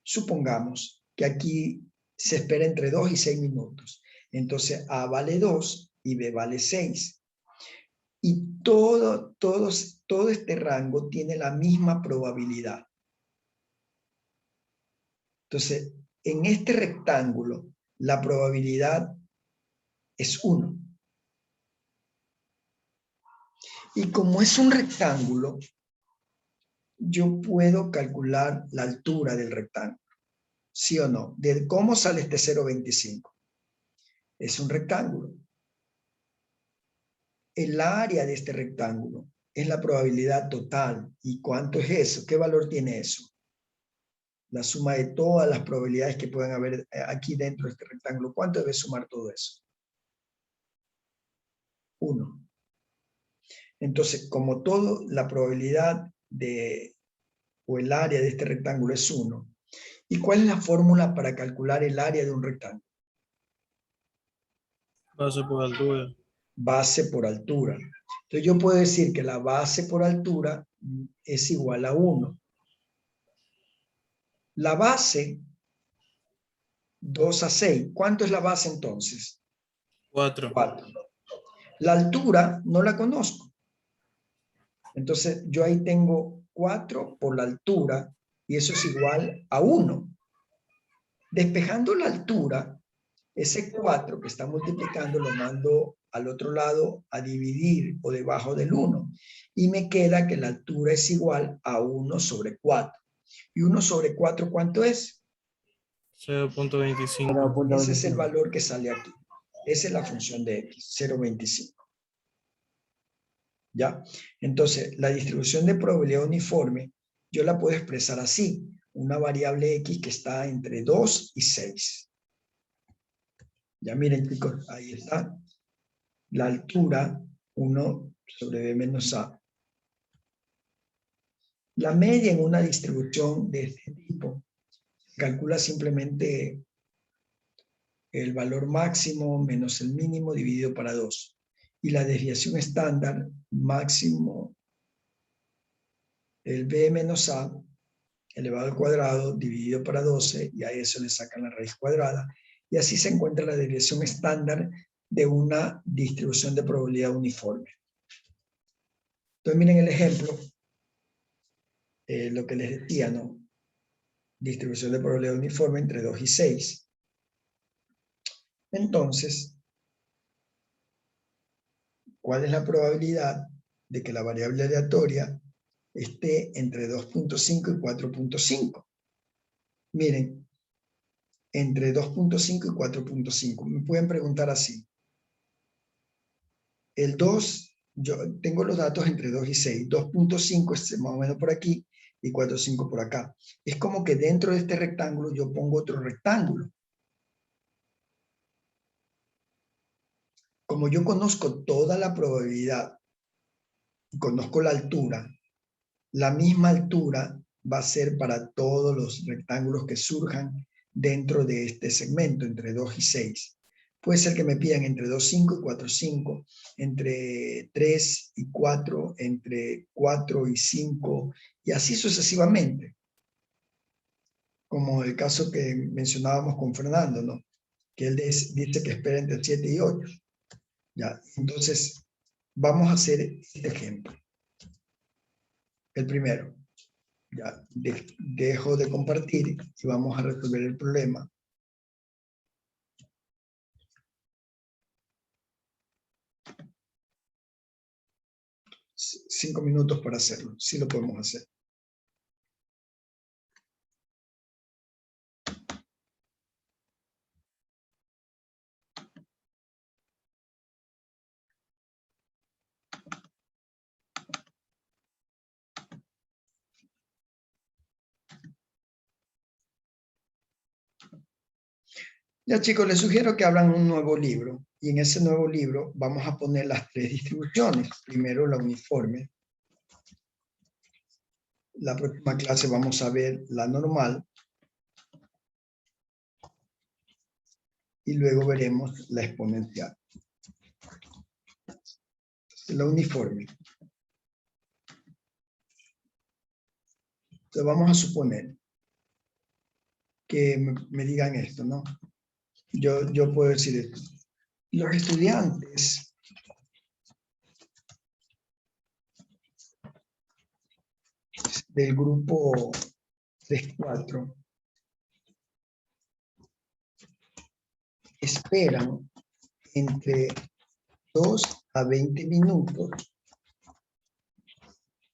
A: Supongamos que aquí se espera entre 2 y 6 minutos. Entonces A vale 2 y B vale 6. Y todo este rango tiene la misma probabilidad. Entonces, en este rectángulo, la probabilidad es 1. Y como es un rectángulo, yo puedo calcular la altura del rectángulo. ¿Sí o no? ¿De cómo sale este 0,25? Es un rectángulo. El área de este rectángulo es la probabilidad total. ¿Y cuánto es eso? ¿Qué valor tiene eso? La suma de todas las probabilidades que puedan haber aquí dentro de este rectángulo. ¿Cuánto debe sumar todo eso? 1. Entonces, como todo, la probabilidad o el área de este rectángulo es 1, ¿Y cuál es la fórmula para calcular el área de un rectángulo?
B: Base por altura.
A: Base por altura. Entonces yo puedo decir que la base por altura es igual a 1. La base, 2 a 6. ¿Cuánto es la base entonces?
B: 4.
A: 4. La altura no la conozco. Entonces yo ahí tengo 4 por la altura y eso es igual a 1. Despejando la altura, ese 4 que está multiplicando lo mando al otro lado a dividir o debajo del 1. Y me queda que la altura es igual a 1 sobre 4. ¿Y 1 sobre 4 cuánto es?
B: 0.25.
A: Ese es el valor que sale aquí. Esa es la función de x, 0.25. ¿Ya? Entonces, la distribución de probabilidad uniforme, yo la puedo expresar así. Una variable x que está entre 2 y 6. Ya miren, chicos, ahí está. La altura, 1 sobre b menos a. La media en una distribución de este tipo se calcula simplemente el valor máximo menos el mínimo dividido para 2. Y la desviación estándar, máximo, el b menos a, elevado al cuadrado, dividido para 12, y a eso le sacan la raíz cuadrada. Y así se encuentra la desviación estándar de una distribución de probabilidad uniforme. Entonces miren el ejemplo, lo que les decía, ¿no? Distribución de probabilidad uniforme entre 2 y 6. Entonces, ¿cuál es la probabilidad de que la variable aleatoria esté entre 2.5 y 4.5? Miren, entre 2.5 y 4.5. Me pueden preguntar así. El 2, yo tengo los datos entre 2 y 6. 2.5 es más o menos por aquí y 4.5 por acá. Es como que dentro de este rectángulo yo pongo otro rectángulo. Como yo conozco toda la probabilidad, conozco la altura, la misma altura va a ser para todos los rectángulos que surjan dentro de este segmento, entre 2 y 6. Puede ser que me pidan entre 2,5 y 4,5, entre 3 y 4, entre 4 y 5, y así sucesivamente. Como el caso que mencionábamos con Fernando, ¿no? Que él dice que espera entre 7 y 8. Ya, entonces, vamos a hacer este ejemplo. El primero. Ya, dejo de compartir y vamos a resolver el problema. Cinco minutos para hacerlo, sí lo podemos hacer. Ya chicos, les sugiero que abran un nuevo libro y en ese nuevo libro vamos a poner las tres distribuciones. Primero la uniforme. La próxima clase vamos a ver la normal. Y luego veremos la exponencial. La uniforme. Entonces vamos a suponer que me digan esto, ¿no? Yo puedo decir esto. Los estudiantes del grupo 3-4 esperan entre 2 a 20 minutos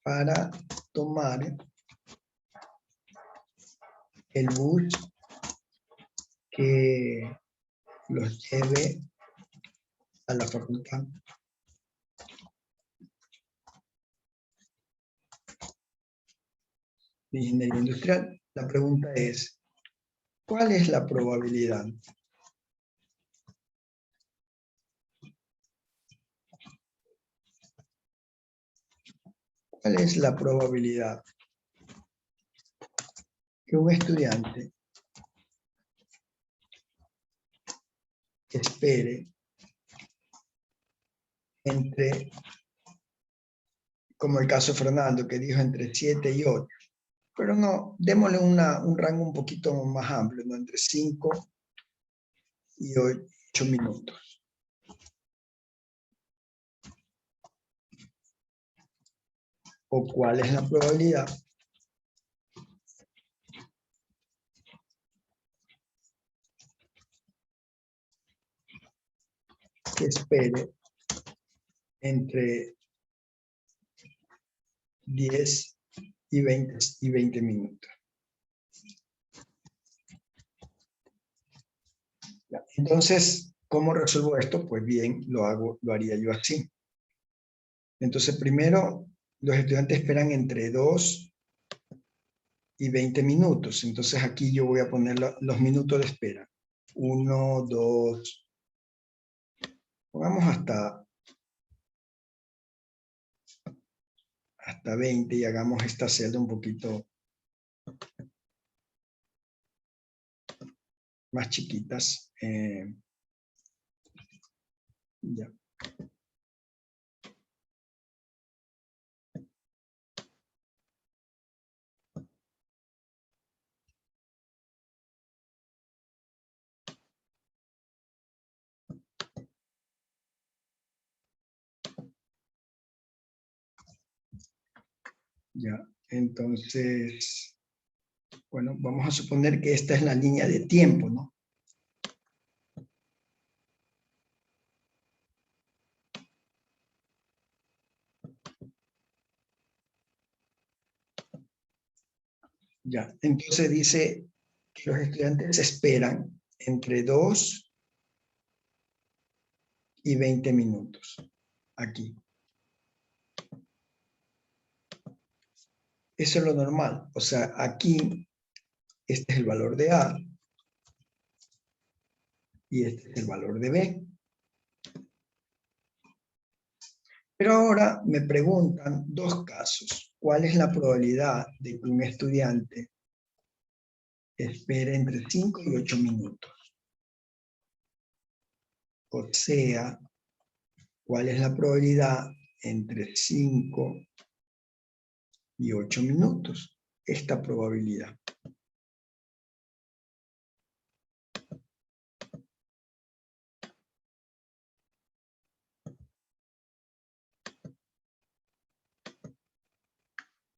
A: para tomar el bus que los lleve a la facultad. De Ingeniería Industrial. La pregunta es, ¿cuál es la probabilidad? ¿Cuál es la probabilidad que un estudiante espere entre, como el caso de Fernando, que dijo entre 7 y 8. Pero no, démosle un rango un poquito más amplio, ¿no? Entre 5 y 8 minutos. ¿O cuál es la probabilidad que espere entre 10 y 20 minutos? Ya. Entonces, ¿cómo resuelvo esto? Pues bien, lo haría yo así. Entonces, primero, los estudiantes esperan entre 2 y 20 minutos. Entonces, aquí yo voy a poner los minutos de espera. 1, 2, pongamos hasta 20 y hagamos esta celda un poquito más chiquitas. Ya. Ya, entonces, bueno, vamos a suponer que esta es la línea de tiempo, ¿no? Ya, entonces dice que los estudiantes esperan entre 2 y 20 minutos. Aquí. Eso es lo normal. O sea, aquí, este es el valor de A y este es el valor de B. Pero ahora me preguntan dos casos. ¿Cuál es la probabilidad de que un estudiante espere entre 5 y 8 minutos? O sea, ¿cuál es la probabilidad entre 5 y 8 minutos? Esta probabilidad.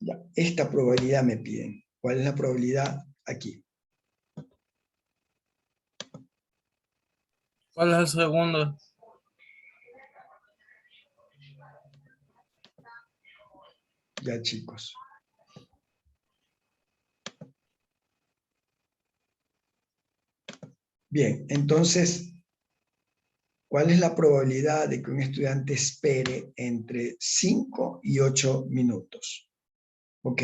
A: Ya, esta probabilidad me piden. ¿Cuál es la probabilidad aquí?
B: ¿Cuál es el segundo?
A: Ya, chicos. Bien, entonces, ¿cuál es la probabilidad de que un estudiante espere entre 5 y 8 minutos? Ok,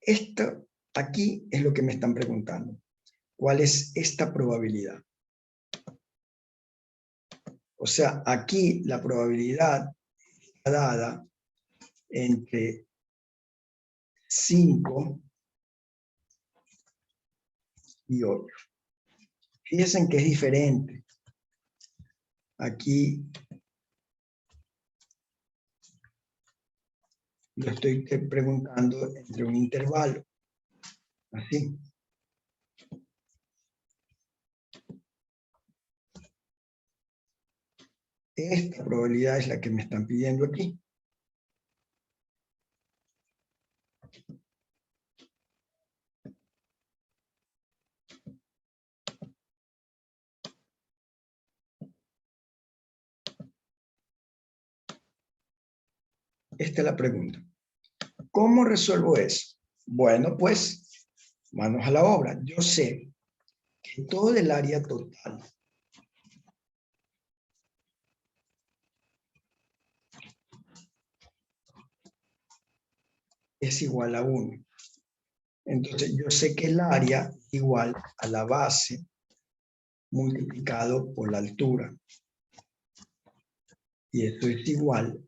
A: esto aquí es lo que me están preguntando. ¿Cuál es esta probabilidad? O sea, aquí la probabilidad está dada entre 5 y 8. Fíjense que es diferente. Aquí lo estoy preguntando entre un intervalo. Así. Esta probabilidad es la que me están pidiendo aquí. Esta es la pregunta. ¿Cómo resuelvo eso? Bueno, pues, manos a la obra. Yo sé que todo el área total es igual a 1. Entonces, yo sé que el área es igual a la base multiplicado por la altura. Y esto es igual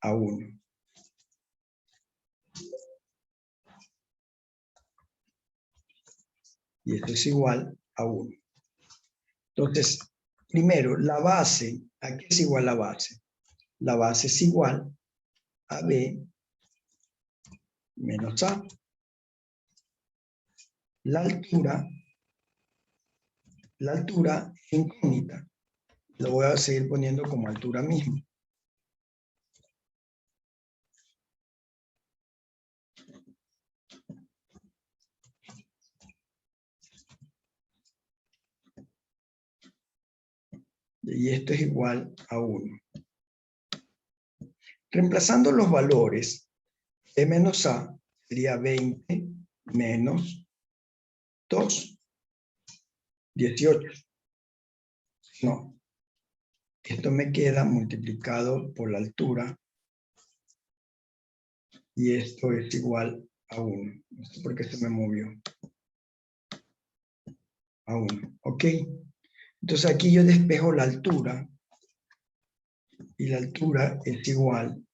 A: a 1. Y esto es igual a 1. Entonces, primero, la base, ¿a qué es igual la base? La base es igual a B menos A. La altura es incógnita. Lo voy a seguir poniendo como altura mismo. Y esto es igual a 1. Reemplazando los valores, E menos A sería 20 menos 2, 18. No, esto me queda multiplicado por la altura y esto es igual a 1. No sé por qué se me movió. A 1, ¿ok? Entonces aquí yo despejo la altura y la altura es igual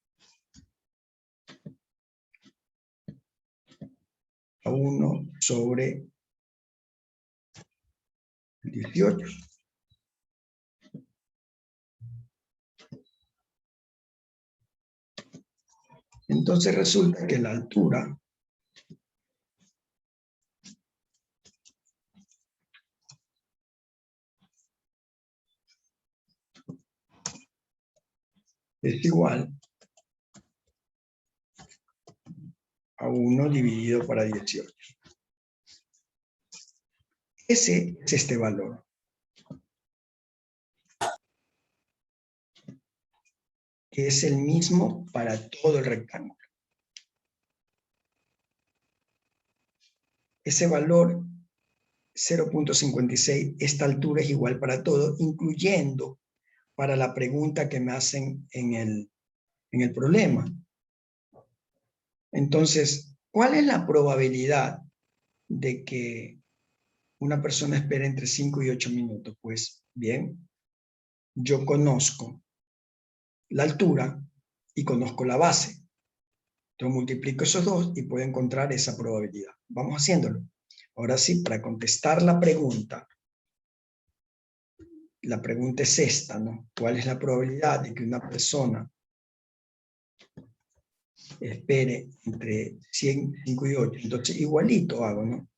A: a 1 sobre 18. Entonces resulta que la altura es igual a 1 dividido para 18. Ese es este valor. Que es el mismo para todo el rectángulo. Ese valor 0.56, esta altura es igual para todo, incluyendo para la pregunta que me hacen en el problema. Entonces, ¿cuál es la probabilidad de que una persona espere entre 5 y 8 minutos? Pues bien, yo conozco la altura y conozco la base. Entonces multiplico esos dos y puedo encontrar esa probabilidad. Vamos haciéndolo. Ahora sí, para contestar la pregunta es esta, ¿no? ¿Cuál es la probabilidad de que una persona espere entre 5 y 8? Entonces igualito hago, ¿no?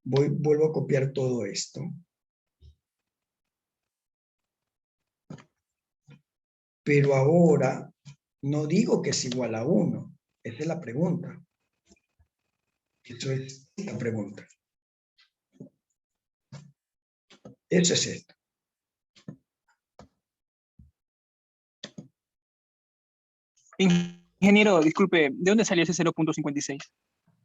A: Vuelvo a copiar todo esto. Pero ahora no digo que es igual a 1. Esa es la pregunta. Eso es esta pregunta. Eso es esto.
I: Ingeniero, disculpe, ¿de dónde salió ese 0.56?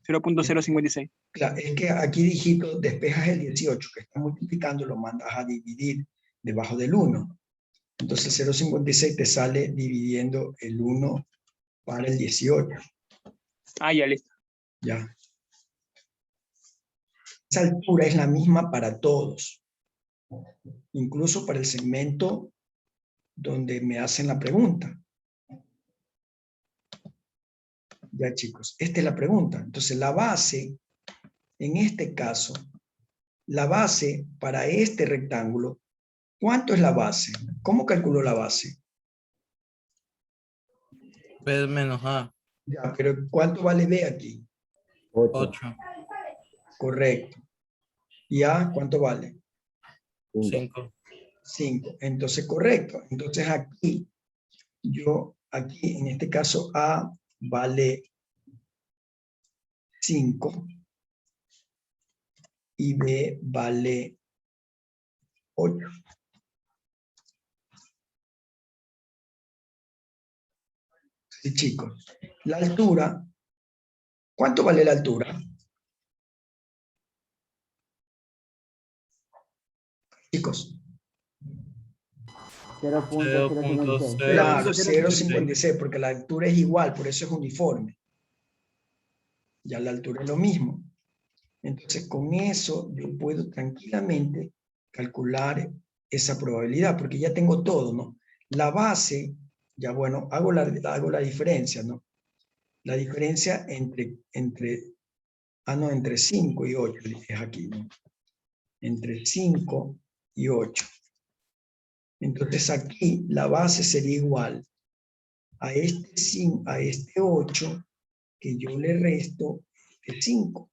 I: 0.056.
A: Claro, es que aquí dijito, despejas el 18 que está multiplicando, lo mandas a dividir debajo del 1. Entonces 0.56 te sale dividiendo el 1 para el 18.
I: Ah, ya, listo.
A: Ya. Esa altura es la misma para todos. Incluso para el segmento donde me hacen la pregunta. Ya, chicos, esta es la pregunta. Entonces la base, en este caso, la base para este rectángulo, ¿cuánto es la base? ¿Cómo calculo la base?
B: B menos A.
A: Ya, pero ¿cuánto vale B aquí?
B: 8.
A: Correcto. ¿Y A cuánto vale?
B: 5.
A: 5. Entonces, correcto. Entonces aquí, aquí en este caso A vale 5 y B vale 8. Sí, chicos. La altura, ¿cuánto vale la altura? Chicos.
D: 0.056.
A: Claro, 0.56, porque la altura es igual, por eso es uniforme. Ya la altura es lo mismo. Entonces, con eso yo puedo tranquilamente calcular esa probabilidad, porque ya tengo todo, ¿no? La base, ya bueno, hago la diferencia, ¿no? La diferencia entre 5 y 8, es aquí, ¿no? Entre 5 y 8. Entonces aquí la base sería igual a este 8 que yo le resto este 5.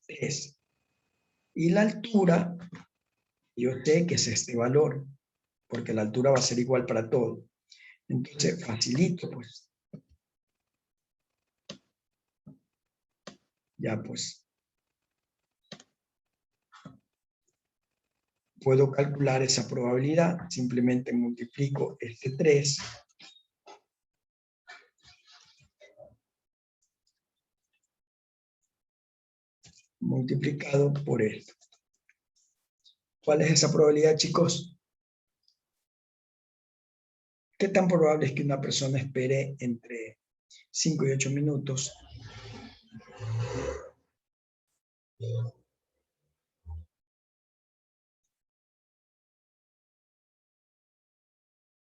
A: 3. Y la altura, yo sé que es este valor, porque la altura va a ser igual para todo. Entonces, facilito, pues. Ya, pues. Puedo calcular esa probabilidad. Simplemente multiplico este 3. Multiplicado por esto. ¿Cuál es esa probabilidad, chicos? ¿Qué tan probable es que una persona espere entre 5 y 8 minutos?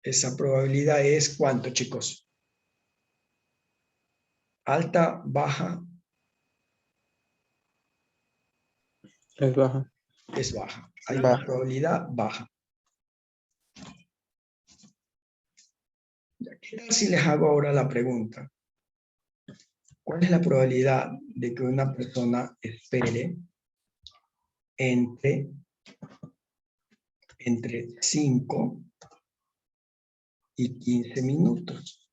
A: Esa probabilidad es ¿cuánto, chicos? Alta, baja,
F: Es baja.
A: es baja. Hay una probabilidad baja. ¿Qué tal si les hago ahora la pregunta? ¿Cuál es la probabilidad de que una persona espere entre 5 y 15 minutos?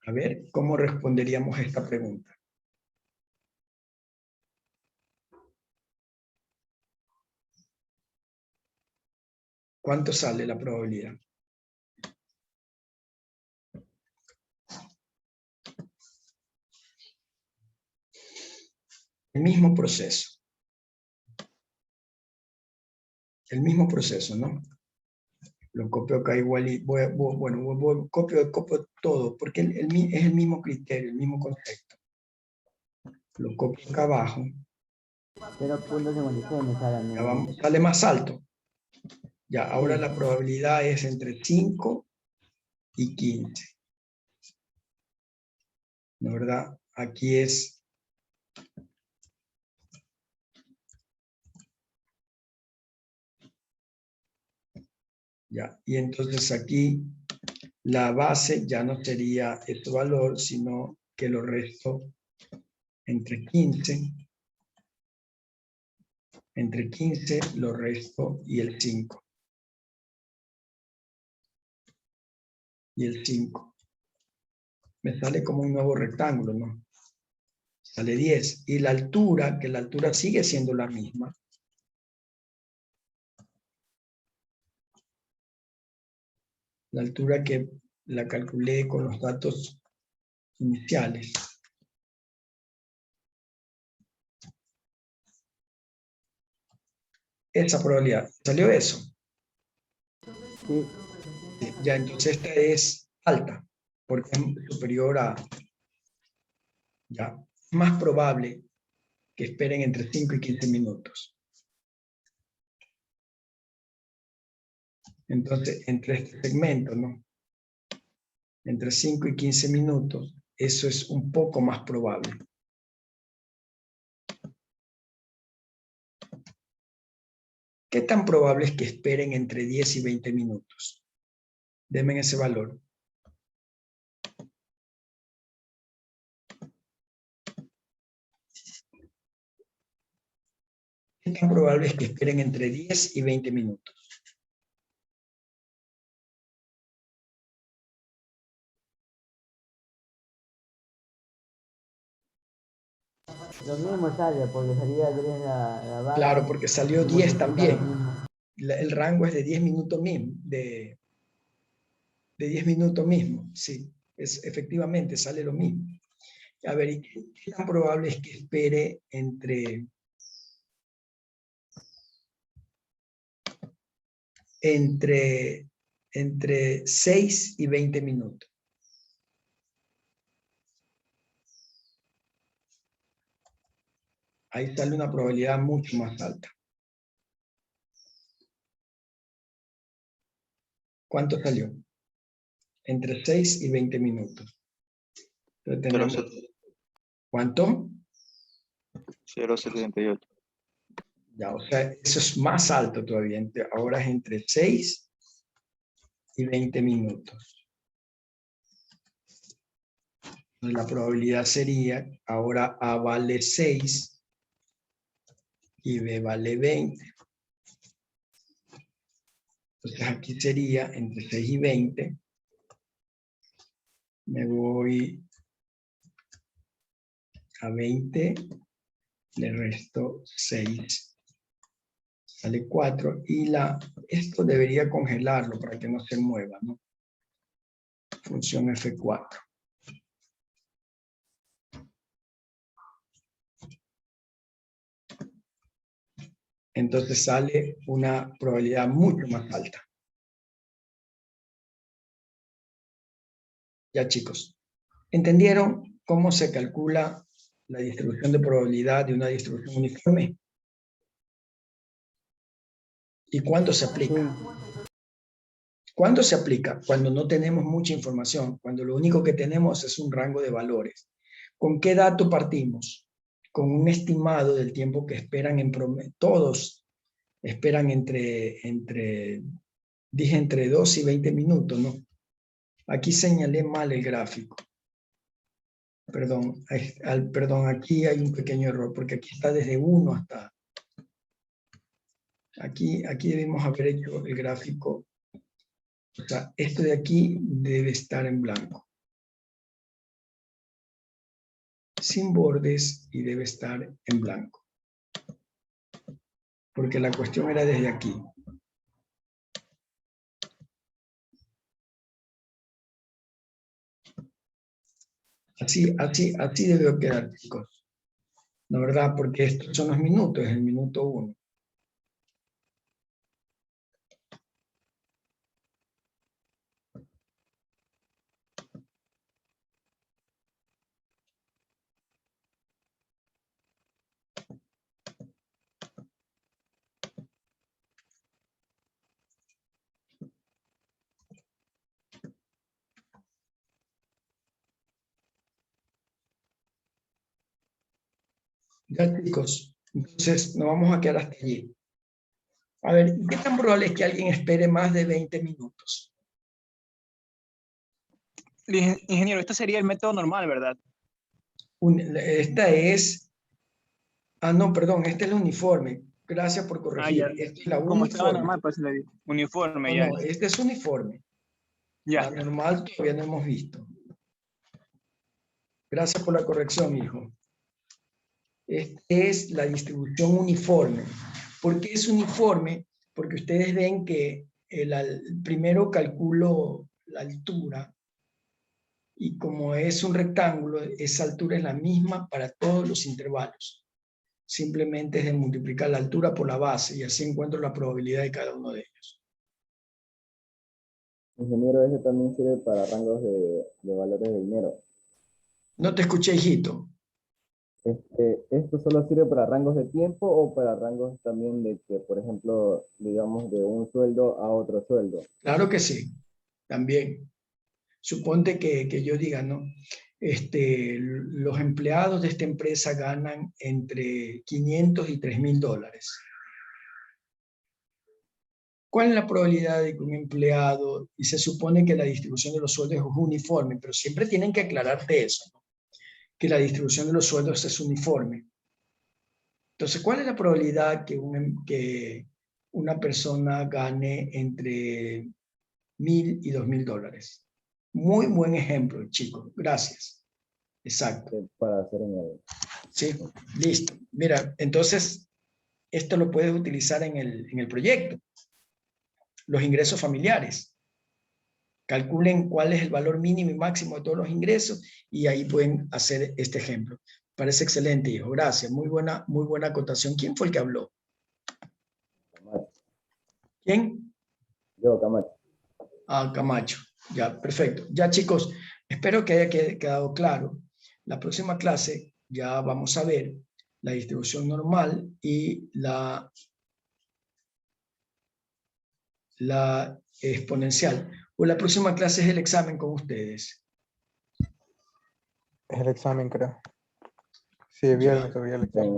A: A ver, ¿cómo responderíamos a esta pregunta? ¿Cuánto sale la probabilidad? El mismo proceso. El mismo proceso, ¿no? Lo copio acá igual y copio todo, porque es el mismo criterio, el mismo concepto. Lo copio acá abajo.
D: 0.56 me sale a mí.
A: Ya sale más alto. Ya, ahora la probabilidad es entre 5 y 15. ¿No, verdad? Aquí es... Ya, y entonces aquí la base ya no sería este valor, sino que lo resto entre 15. Entre 15 lo resto y el 5. Y el 5. Me sale como un nuevo rectángulo, ¿no? Sale 10. Y la altura, que la altura sigue siendo la misma. La altura que la calculé con los datos iniciales. Esa probabilidad. ¿Salió eso?
D: Sí.
A: Sí, ya, entonces esta es alta, porque es superior a... Ya, más probable que esperen entre 5 y 15 minutos. Entonces, entre este segmento, ¿no? Entre 5 y 15 minutos, eso es un poco más probable. ¿Qué tan probable es que esperen entre 10 y 20 minutos? Denme ese valor. ¿Qué tan probable es que esperen entre 10 y 20 minutos?
D: Lo mismo sale, porque salía 10 la base.
A: Claro, porque salió
D: y
A: 10
D: multiplica
A: también.
D: lo mismo.
A: El rango es de 10 minutos mismo, de 10 minutos mismo, sí. Efectivamente, sale lo mismo. A ver, ¿y qué tan probable es que espere entre 6 y 20 minutos? Ahí sale una probabilidad mucho más alta. ¿Cuánto salió? Entre 6 y 20 minutos. Entonces tenemos, ¿cuánto?
C: 0.78.
A: Ya, o sea, eso es más alto todavía. Ahora es entre 6 y 20 minutos. La probabilidad sería, ahora A vale 6 y B vale 20. Entonces aquí sería entre 6 y 20. Me voy a 20, le resto 6. Sale 4 y esto debería congelarlo para que no se mueva, ¿no? Función F4. Entonces sale una probabilidad mucho más alta. Ya, chicos, ¿entendieron cómo se calcula la distribución de probabilidad de una distribución uniforme? ¿Y cuándo se aplica? ¿Cuándo se aplica? Cuando no tenemos mucha información, cuando lo único que tenemos es un rango de valores. ¿Con qué dato partimos? Con un estimado del tiempo que esperan en promedio. Todos esperan dije entre 2 y 20 minutos, ¿no? Aquí señalé mal el gráfico. Perdón, aquí hay un pequeño error, porque aquí está desde 1 hasta... Aquí debemos haber hecho el gráfico. O sea, esto de aquí debe estar en blanco. Sin bordes y debe estar en blanco. Porque la cuestión era desde aquí. Así debe quedar, chicos. ¿No, verdad? Porque estos son los minutos, es el minuto 1. Ya, chicos, entonces nos vamos a quedar hasta allí. A ver, ¿qué tan probable es que alguien espere más de 20 minutos?
I: Ingeniero, este sería el método normal, ¿verdad?
A: Esta es... Ah, no, perdón, este es el uniforme. Gracias por corregir.
I: Ya.
A: Esta es la
I: Como estaba
A: uniforme.
I: normal, pues le digo. Uniforme,
A: No,
I: ya.
A: no, este es uniforme.
I: Ya.
A: La normal todavía no hemos visto. Gracias por la corrección, hijo. Esta es la distribución uniforme. ¿Por qué es uniforme? Porque ustedes ven que primero calculo la altura y como es un rectángulo, esa altura es la misma para todos los intervalos. Simplemente es de multiplicar la altura por la base y así encuentro la probabilidad de cada uno de ellos.
D: Ingeniero, ese también sirve para rangos de valores de dinero.
A: No te escuché, hijito.
D: ¿Esto solo sirve para rangos de tiempo o para rangos también de que, por ejemplo, digamos, de un sueldo a otro sueldo?
A: Claro que sí, también. Suponte que yo diga, ¿no? Los empleados de esta empresa ganan entre 500 y 3.000 dólares. ¿Cuál es la probabilidad de que un empleado, y se supone que la distribución de los sueldos es uniforme, pero siempre tienen que aclararte eso, ¿no? Que la distribución de los sueldos es uniforme. Entonces, ¿cuál es la probabilidad que una persona gane entre 1.000 y 2.000 dólares? Muy buen ejemplo, chicos. Gracias. Exacto.
D: Para hacer en el...
A: Sí, listo. Mira, entonces, esto lo puedes utilizar en el proyecto. Los ingresos familiares. Calculen cuál es el valor mínimo y máximo de todos los ingresos y ahí pueden hacer este ejemplo. Parece excelente, hijo. Gracias. Muy buena acotación. ¿Quién fue el que habló?
D: Camacho.
A: ¿Quién?
D: Yo, Camacho.
A: Ah, Camacho. Ya, perfecto. Ya, chicos, espero que haya quedado claro. La próxima clase ya vamos a ver la distribución normal y la exponencial. O la próxima clase es el examen con ustedes.
F: Es el examen, creo. Sí, viernes todavía el examen.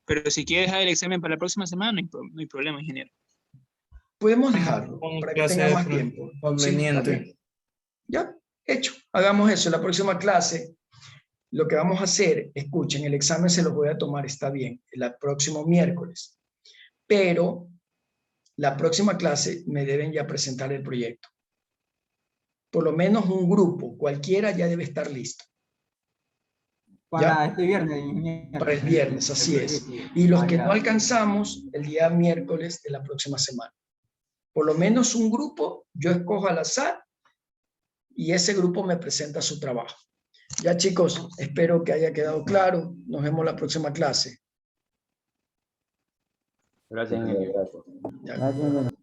I: Pero si quieres dejar el examen para la próxima semana, no hay problema, ingeniero.
A: Podemos dejarlo
B: Con
A: para que
B: clase
A: tenga
B: de
A: más tiempo. Sí, está
B: conveniente.
A: bien. Ya, hecho. Hagamos eso. La próxima clase, lo que vamos a hacer, escuchen, el examen se los voy a tomar, está bien, el próximo miércoles. Pero la próxima clase me deben ya presentar el proyecto. Por lo menos un grupo, cualquiera ya debe estar listo.
J: Para
A: ¿Ya?
J: este viernes, ingeniero.
A: Para el viernes, así es. Y los que no alcanzamos, el día miércoles de la próxima semana. Por lo menos un grupo, yo escojo al azar y ese grupo me presenta su trabajo. Ya chicos, espero que haya quedado claro. Nos vemos la próxima clase.
J: Gracias, ingeniero.
A: Ya.
D: Gracias.